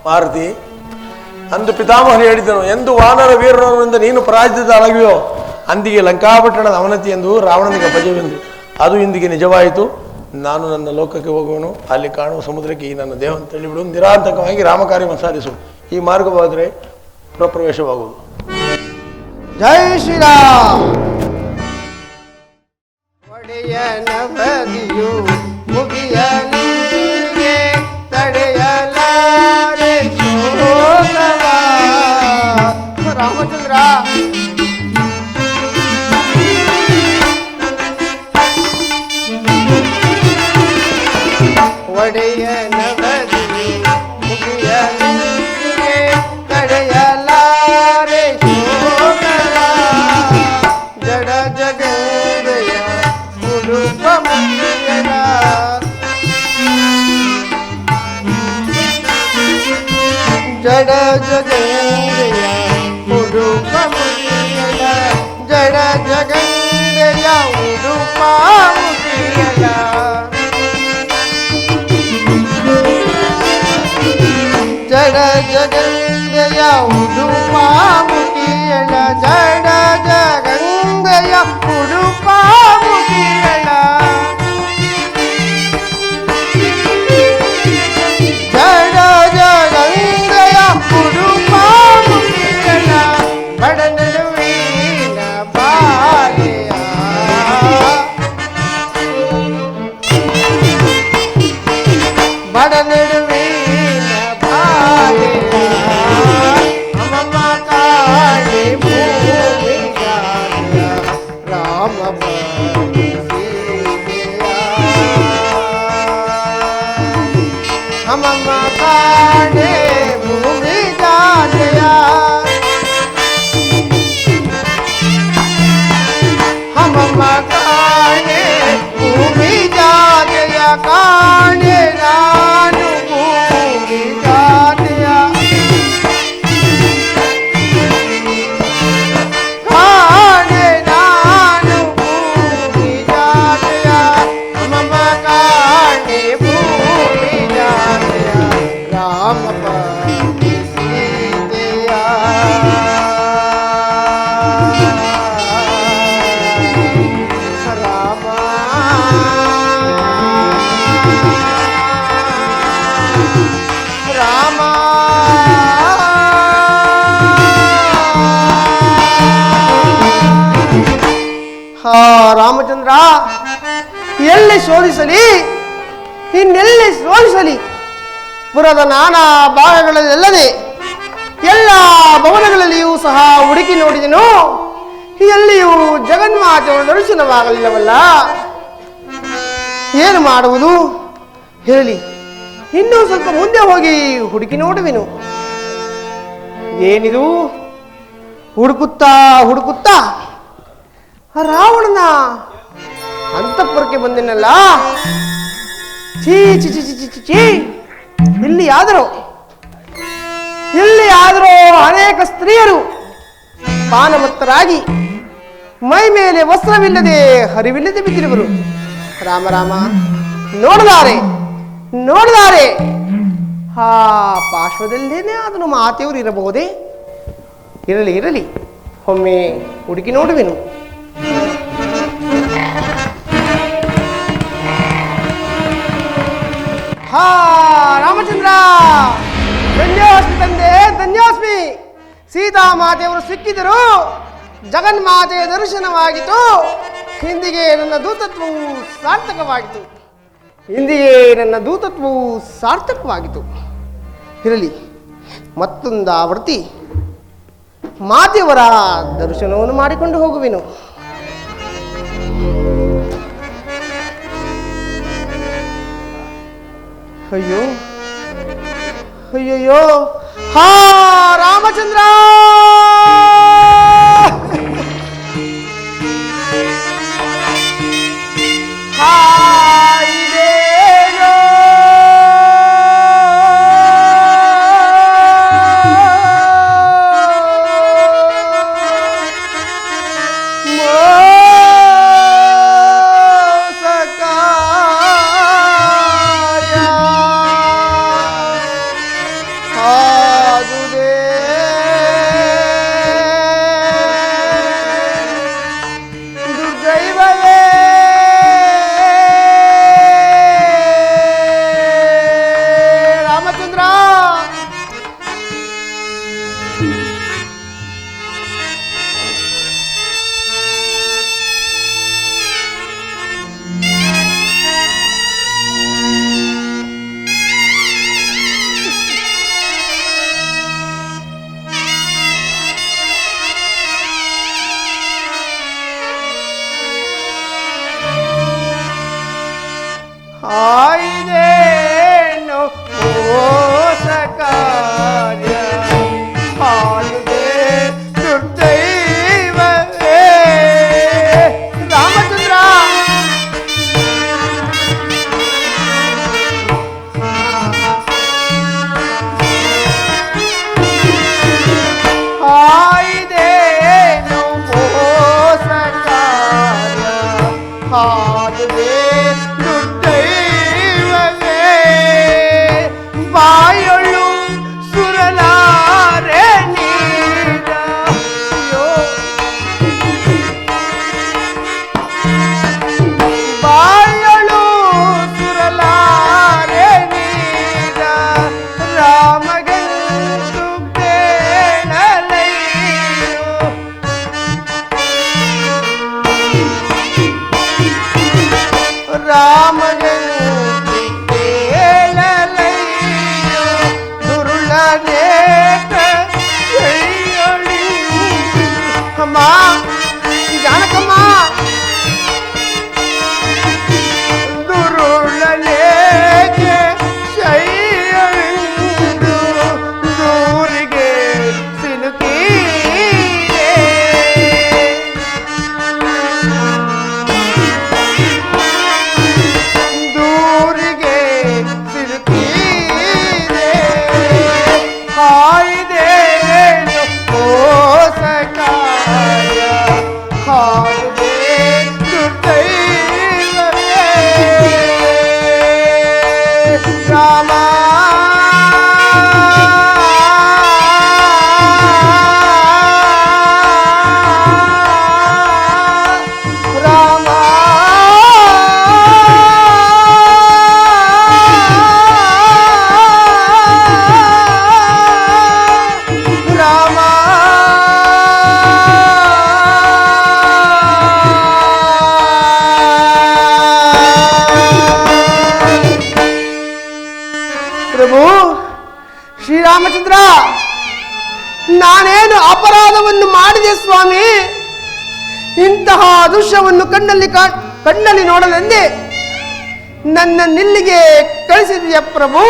ಮಾರುತಿ, ಅಂದು ಪಿತಾಮಹನು ಹೇಳಿದನು, ಎಂದು ವಾನರ ವೀರನಿಂದ ನೀನು ಪರಾಜಿತ ಅಲಗಿಯೋ ಅಂದಿಗೆ ಲಂಕಾಪಟ್ಟಣದ ಅವನತಿ ಎಂದು ರಾವಣನಿಗೆ ಅಪಜಯವೆಂದು. ಅದು ಇಂದಿಗೆ ನಿಜವಾಯಿತು. ನಾನು ನನ್ನ ಲೋಕಕ್ಕೆ ಹೋಗುವನು. ಅಲ್ಲಿ ಕಾಣುವ ಸಮುದ್ರಕ್ಕೆ ಈ ನನ್ನ ದೇಹವನ್ನು ತಳ್ಳಿಬಿಡು. ನಿರಾತಂಕವಾಗಿ ರಾಮಕಾರ್ಯವನ್ನು ಸಾಧಿಸು. ಈ ಮಾರ್ಗವಾದರೆ ಪುರಪ್ರವೇಶವಾಗುವುದು. ಜೈ ಶ್ರೀರಾಮ್. ಒಡೆಯನ ಬದಿಯು ಮುಗಿಯನಿಗೆ ತಡೆಯಲಾರೆ ಶೋಕವ. ರಾಮಚಂದ್ರ, ಒಡೆಯನ ಬದಿಯು ಮುಗಿಯನಿಗೆ ತಡೆಯಲಾರೆ ಶೋಕವ. ಜಡ ಜಗದಯ ಉಡುಪ ಮುಗಿಯನ. ಜಡ ಜಗಂದೆಯ ಉಡುಪ ಮುಗಿಯಲ. ಜಡ ಜಗಂದೆಯ ಉಡುಪ ಮುಗಿಯಲ. ಜಡ ಜಗಂದೆಯ ಉಡುಪ ಮುಗಿಯಲ. ಜಡ ಜಗಂದೆಯ ಉಡುಪ ಮುಗಿಯಲ. ಕಾಣೆ ಭೂಮಿ ಜಾತೆಯ ಹಮಮ್ಮ ಕಾಣೆ ಭೂಮಿ ಜಾತೆಯ ಕಾಣೆ ನಾನು ಭೂಮಿ ಜಾತೆಯ ಕಾಣೆ ನಾನು ಭೂಮಿ ಜಾತೆಯ ಹಮಮ್ಮ ಕಾಣೆ ಭೂಮಿ ಜಾತೆಯ ರಾಮಪ್ಪ ಸೀತೆಯ ರಾಮ ರಾಮ ಹಾ ರಾಮಚಂದ್ರ ಎಲ್ಲಿ ಶೋಧಿಸಲಿ ಇನ್ನೆಲ್ಲಿ ಶೋಧಿಸಲಿ ಪುರದ ನಾನಾ ಭಾಗಗಳಲ್ಲದೆ ಎಲ್ಲ ಭವನಗಳಲ್ಲಿಯೂ ಸಹ ಹುಡುಕಿ ನೋಡಿದೆನು ಎಲ್ಲಿಯೂ ಜಗನ್ಮಾತೆಯ ದರ್ಶನವಾಗಲಿಲ್ಲವಲ್ಲ ಏನು ಮಾಡುವುದು ಹೇಳಿ ಇನ್ನೂ ಸ್ವಲ್ಪ ಮುಂದೆ ಹೋಗಿ ಹುಡುಕಿ ನೋಡುವೆನು ಏನಿದು ಹುಡುಕುತ್ತಾ ಹುಡುಕುತ್ತಾ ರಾವಣನ ಅಂತಃಪುರಕ್ಕೆ ಬಂದಿನಲ್ಲ ಛೀ ಛೀ ಛೀ ಛೀ ಛೀ ಛೀ ಇಲ್ಲಿಯಾದರೂ ಅನೇಕ ಸ್ತ್ರೀಯರು ಪಾನಮತ್ತರಾಗಿ ಮೈ ಮೇಲೆ ವಸ್ತ್ರವಿಲ್ಲದೆ ಹರಿವಿಲ್ಲದೆ ಬಿದ್ದಿರುವರು ರಾಮ ರಾಮ ನೋಡಿದಾರೆ ಆ ಪಾರ್ಶ್ವದಲ್ಲೇನೆ ಅದನ್ನು ಮಾತೆಯವರು ಇರಬಹುದೇ ಇರಲಿ ಒಮ್ಮೆ ಹುಡುಕಿ ನೋಡುವೆನು ಹಾ ರಾಮಚಂದ್ರ ಧನ್ಯೋಸ್ಮಿ ತಂದೆ ಧನ್ಯೋಸ್ಮಿ ಸೀತಾಮಾತೆಯವರು ಸಿಕ್ಕಿದರು ಜಗನ್ಮಾತೆಯ ದರ್ಶನವಾಗಿತ್ತು ಇಂದಿಗೆ ನನ್ನ ದೂತತ್ವವು ಸಾರ್ಥಕವಾಗಿತ್ತು ಇರಲಿ ಮತ್ತೊಂದು ಆವೃತ್ತಿ ಮಾತೆಯವರ ದರ್ಶನವನ್ನು ಮಾಡಿಕೊಂಡು ಹೋಗುವೆನು ಅಯ್ಯೋ ಹಾ ರಾಮಚಂದ್ರ ಹಾ ಇದೇನೋ ಆಯ್ದೇನು ಮೋಸ ಕಾರ್ಯ ಆಗಿದೆ ದುರ್ದೈವವೇ ರಾಮಚಂದ್ರ ಆಯ್ದೇನು ಮೋಸ ಕಾರ್ಯ ಆಗಿದೆ ಬಾಯೊಳು ಸುರಲಾರೆ ನೀರ ಬಾಯೊಳು ಸುರಲಾರೆ ನೀರ ರಾಮಗಂತು ಬೇಳಲೈಯೋ ರಾಮಗಂತು ಅಮ್ಮ ಜಾನಕಮ್ಮ ದುರುಳಲೇಕೆ ಶೈಯ ಶ್ರೀರಾಮಚಂದ್ರ, ನಾನೇನು ಅಪರಾಧವನ್ನು ಮಾಡಿದೆ ಸ್ವಾಮಿ? ಇಂತಹ ದೃಶ್ಯವನ್ನು ಕಣ್ಣಲ್ಲಿ ನೋಡಲೆಂದೇ ನನ್ನನ್ನಿಲ್ಲಿಗೆ ಕಳಿಸಿದೆಯ ಪ್ರಭು,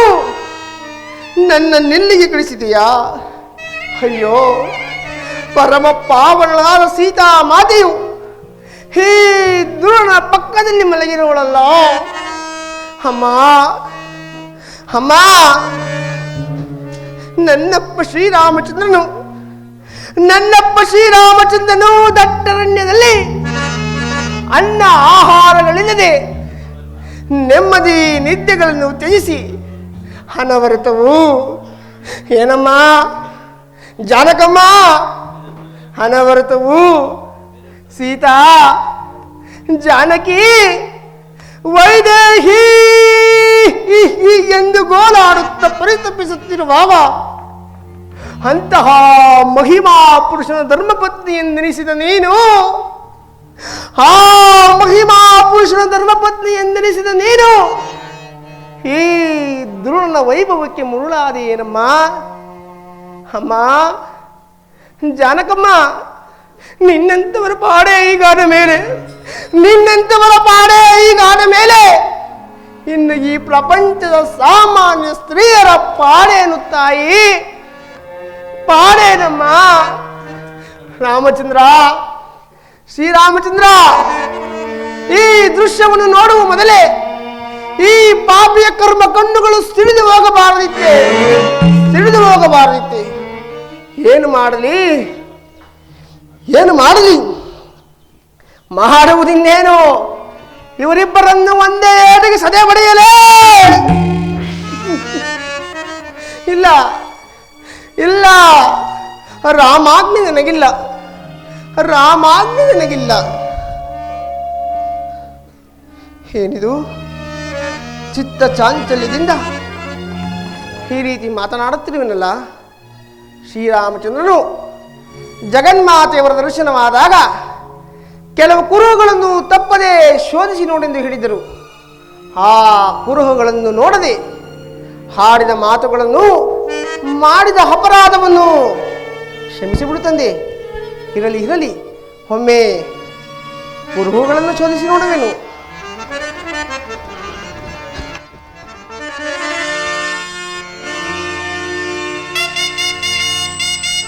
ನನ್ನನ್ನಿಲ್ಲಿಗೆ ಕಳಿಸಿದೆಯಾ? ಅಯ್ಯೋ, ಪರಮ ಪಾವನಳಾದ ಸೀತಾ ಮಾತೆಯು ಹೇ ದುರನ ಪಕ್ಕದಲ್ಲಿ ಮಲಗಿರುವಳಲ್ಲ. ಅಮ್ಮ ಅಮ್ಮ, ನನ್ನಪ್ಪ ಶ್ರೀರಾಮಚಂದ್ರನು ದಟ್ಟರಣ್ಯದಲ್ಲಿ ಅನ್ನ ಆಹಾರಗಳಿಲ್ಲದೆ ನೆಮ್ಮದಿ ನಿದ್ಯೆಗಳನ್ನು ತ್ಯಜಿಸಿ ಅನವರತವು ಏನಮ್ಮ ಜಾನಕಮ್ಮ, ಅನವರತವು ಸೀತಾ ಜಾನಕಿ ವೈದೇಹಿ ಎಂದು ಗೋಳಾಡುತ್ತ ಪರಿತಪಿಸುತ್ತಿರುವಾಗ ಅಂತಹ ಮಹಿಮಾ ಪುರುಷನ ಧರ್ಮಪತ್ನಿ ಎಂದೆನಿಸಿದ ನೀನು, ಆ ಮಹಿಮಾ ಪುರುಷನ ಧರ್ಮಪತ್ನಿ ಎಂದೆನಿಸಿದ ನೀನು ಈ ದ್ರೋಣನ ವೈಭವಕ್ಕೆ ಮುರುಳಾದೆ ಏನಮ್ಮ? ಅಮ್ಮ ಜಾನಕಮ್ಮ, ನಿನ್ನಂತವರ ಪಾಡೆ ಈಗಾದ ಮೇಲೆ ಇನ್ನು ಈ ಪ್ರಪಂಚದ ಸಾಮಾನ್ಯ ಸ್ತ್ರೀಯರ ಪಾಡೇನು ತಾಯಿ, ಪಾಡೇನಮ್ಮ? ರಾಮಚಂದ್ರ, ಶ್ರೀರಾಮಚಂದ್ರ, ಈ ದೃಶ್ಯವನ್ನು ನೋಡುವ ಮೊದಲೇ ಈ ಪಾಪಿಯ ಕರ್ಮ ಕಣ್ಣುಗಳು ಸಿಡಿದು ಹೋಗಬಾರದಿತ್ತೆ. ಏನು ಮಾಡಲಿ ಮಾಡುವುದಿನ್ನೇನು? ಇವರಿಬ್ಬರನ್ನು ಒಂದೇ ಏಟಿಗೆ ಸದೆ ಬಡಿಯಲೇ? ಇಲ್ಲ, ರಾಮಾಜ್ಞೆ ನನಗಿಲ್ಲ. ಏನಿದು ಚಿತ್ತ ಚಾಂಚಲ್ಯದಿಂದ ಈ ರೀತಿ ಮಾತನಾಡುತ್ತಿರುವನಲ್ಲ? ಶ್ರೀರಾಮಚಂದ್ರನು ಜಗನ್ಮಾತೆಯವರ ದರ್ಶನವಾದಾಗ ಕೆಲವು ಕುರುಹುಗಳನ್ನು ತಪ್ಪದೆ ಶೋಧಿಸಿ ನೋಡೆಂದು ಹೇಳಿದರು. ಆ ಕುರುಹುಗಳನ್ನು ನೋಡದೆ ಹಾಡಿದ ಮಾತುಗಳನ್ನು, ಮಾಡಿದ ಅಪರಾಧವನ್ನು ಕ್ಷಮಿಸಿಬಿಡುತ್ತಂದೆ. ಇರಲಿ, ಒಮ್ಮೆ ಕುರುಹುಗಳನ್ನು ಶೋಧಿಸಿ ನೋಡುವೆನು.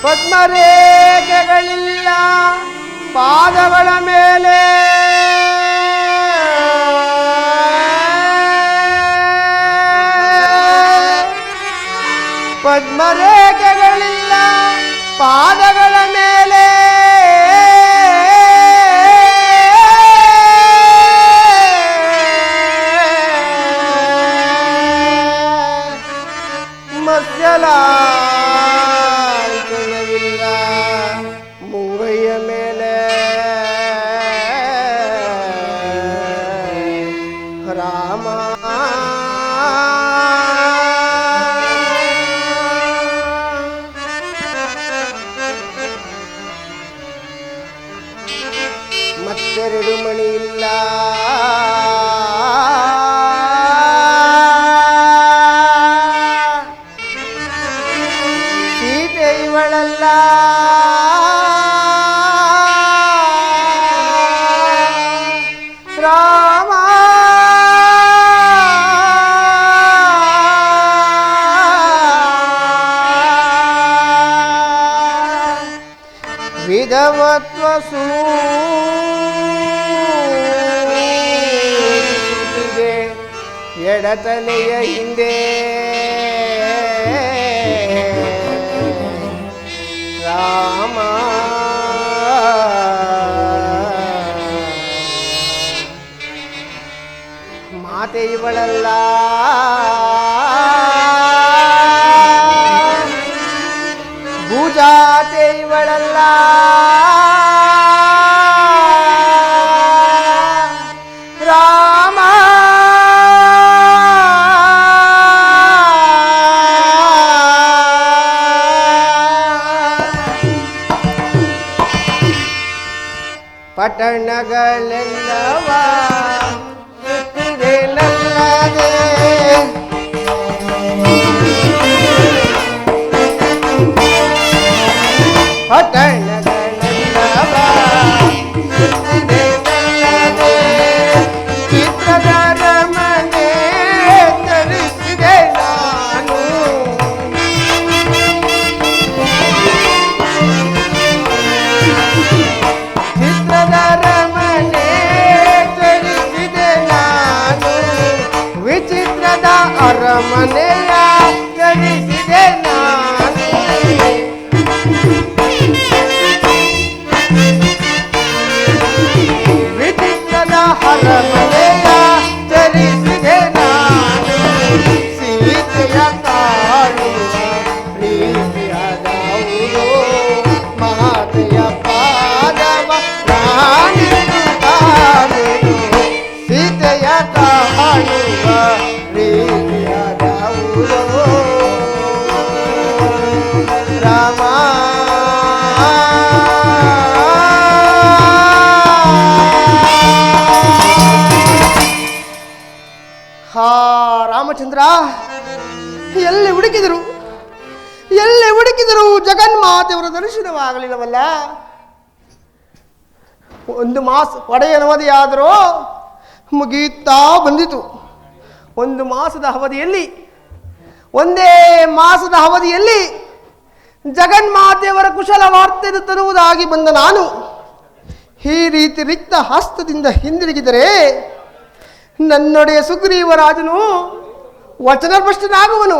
ಪದ್ಮರೇಖೆಗಳಿಲ್ಲ ಪಾದಗಳ ಮೇಲೆ, ಪದ್ಮರೇಖೆಗಳಿಲ್ಲ ಪಾದಗಳ ಮೇಲೆ, ಮತ್ಸಲಾಂತನವಿಲ್ಲ ಮುಂಗೈಯ ಮೇಲೆ, ರಾಮ ಮತ್ತೆರಡು ಮಣಿ ಇಲ್ಲ, ಸೀತೆ ಇವಳಲ್ಲ, ರಾಮ ವಿಧವತ್ವ ಸೂಟಿಗೆ ಎಡತನೆಯ ಹಿಂದೆ, ರಾಮ ಮಾತೆ ಇವಳಲ್ಲ, ಭೂಜಾತೆ ಇವಳಲ್ಲ, ರಾಮ ಪಟ್ಟಣಗಳೆಲ್ಲವ ಸುತ್ತಿದೆ ನಲ್ಲದೆ, ಎಲ್ಲಿ ಹುಡುಕಿದರೂ ಜಗನ್ಮಾತೆಯವರ ದರ್ಶನವಾಗಲಿಲ್ಲವಲ್ಲ. ಒಂದು ಮಾಸ ಒಡೆಯನ ಅವಧಿಯಾದರೂ ಮುಗಿಯುತ್ತಾ ಬಂದಿತು. ಒಂದೇ ಮಾಸದ ಅವಧಿಯಲ್ಲಿ ಜಗನ್ಮಾತೆಯವರ ಕುಶಲ ವಾರ್ತೆಯನ್ನು ತರುವುದಾಗಿ ಬಂದ ನಾನು ಈ ರೀತಿ ರಿಕ್ತ ಹಸ್ತದಿಂದ ಹಿಂದಿರುಗಿದರೆ ನನ್ನೊಡೆಯ ಸುಗ್ರೀವರಾಜನು ವಚನಭ್ರಷ್ಟನಾಗುವನು.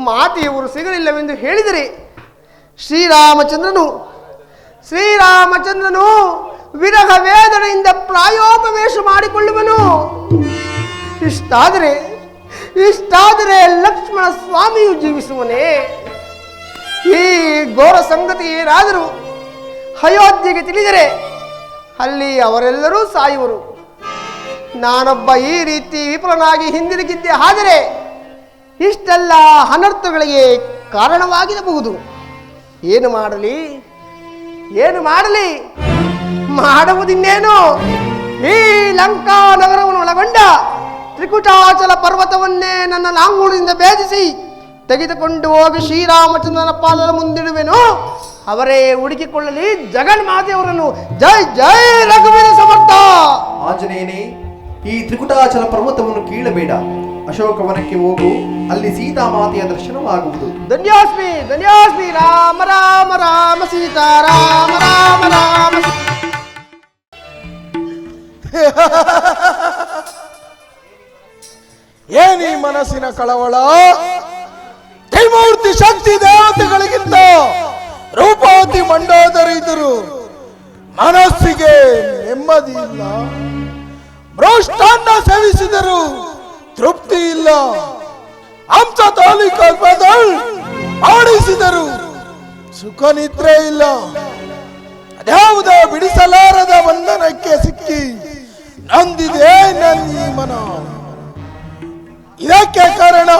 ಮಾತೆಯವರು ಸಿಗಲಿಲ್ಲವೆಂದು ಹೇಳಿದರೆ ಶ್ರೀರಾಮಚಂದ್ರನು ವಿರಹ ವೇದನೆಯಿಂದ ಪ್ರಾಯೋಪವೇಶ ಮಾಡಿಕೊಳ್ಳುವನು. ಇಷ್ಟಾದರೆ ಲಕ್ಷ್ಮಣ ಸ್ವಾಮಿಯು ಜೀವಿಸುವನೇ. ಈ ಘೋರ ಸಂಗತಿ ಏನಾದರೂ ಅಯೋಧ್ಯೆಗೆ ತಿಳಿದರೆ ಅಲ್ಲಿ ಅವರೆಲ್ಲರೂ ಸಾಯುವರು. ನಾನೊಬ್ಬ ಈ ರೀತಿ ವಿಫಲನಾಗಿ ಹಿಂದಿರುಗಿದ್ದೆ ಆದರೆ ಇಷ್ಟೆಲ್ಲ ಅನರ್ಥಗಳಿಗೆ ಕಾರಣವಾಗಿರಬಹುದು. ಏನು ಮಾಡಲಿ ಮಾಡುವುದಿನ್ನೇನು? ಈ ಲಂಕಾ ನಗರವನ್ನು ಒಳಗೊಂಡ ತ್ರಿಕುಟಾಚಲ ಪರ್ವತವನ್ನೇ ನನ್ನ ಲಾಂಗುಳದಿಂದ ಭೇದಿಸಿ ತೆಗೆದುಕೊಂಡು ಹೋಗಿ ಶ್ರೀರಾಮಚಂದ್ರನ ಪಾಲನ ಮುಂದಿಡುವೆನು. ಅವರೇ ಹುಡುಕಿಕೊಳ್ಳಲಿ ಜಗನ್ಮಾತೆಯವರನ್ನು. ಜೈ ಜೈ ರಘುವೀರ ಸಮರ್ಥ. ಆಂಜನೇಯನೇ, ಈ ತ್ರಿಕುಟಾಚಲ ಪರ್ವತವನ್ನು ಕೀಳಬೇಡ. ಅಶೋಕವನಕ್ಕೆ ಹೋಗು, ಅಲ್ಲಿ ಸೀತಾಮಾತೆಯ ದರ್ಶನವಾಗುವುದು. ಧನ್ಯೋಸ್ಮಿ ರಾಮ ರಾಮ ರಾಮ ಸೀತಾ ರಾಮ ರಾಮ ರಾಮ. ಏನಿ ಮನಸ್ಸಿನ ಕಳವಳ? ತ್ರಿಮೂರ್ತಿ ಶಕ್ತಿ ದೇವತೆಗಳಿಗಿಂತ ರೂಪವತಿ ಮಂಡೋದರಿ ಇದ್ದರು ಮನಸ್ಸಿಗೆ ನೆಮ್ಮದಿ ಇಲ್ಲ. ಭ್ರಷ್ಟಾನ್ನ ಸೇವಿಸಿದರು ತೃಪ್ತಿ ಇಲ್ಲ. ಹಂಸ ಆಡಿಸಿದರು ಸುಖ ನಿದ್ರೆ ಇಲ್ಲ. ಅದ್ಯಾವುದೋ ಬಿಡಿಸಲಾರದ ಬಂಧನಕ್ಕೆ ಸಿಕ್ಕಿ ನೊಂದಿದೆ ನನ್ನ ಮನ. ಇದಕ್ಕೆ ಕಾರಣ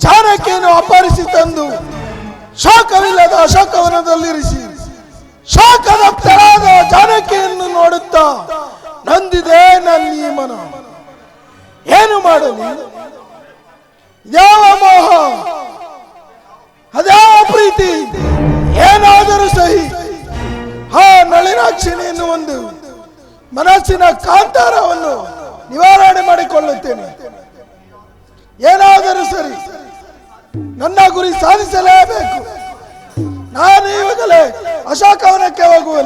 ಜಾನಕಿಯನ್ನು ಅಪಹರಿಸಿ ತಂದು ಶೋಕವಿಲ್ಲದ ಅಶೋಕವನದಲ್ಲಿರಿಸಿ ಶೋಕದಪ್ತರಾದ ಜಾನಕಿಯನ್ನು ನೋಡುತ್ತಾ ನೊಂದಿದೆ ನನ್ನ ಮನ. ಏನು ಮಾಡಲಿ? ಯಾವ ಮೋಹ, ಅದ್ಯಾವ ಪ್ರೀತಿ, ಏನಾದರೂ ಸಹಿ ಆ ನಳಿನಾಕ್ಷಿಣಿ ಎನ್ನುವ ಮನಸ್ಸಿನ ಕಾಂತಾರವನ್ನು ನಿವಾರಣೆ ಮಾಡಿಕೊಳ್ಳುತ್ತೇನೆ. ಏನಾದರೂ ಸರಿ, ನನ್ನ ಗುರಿ ಸಾಧಿಸಲೇಬೇಕು. ನಾನು ಈವಾಗಲೇ ಅಶೋಕವನಕ್ಕೆ ಹೋಗುವೆನು.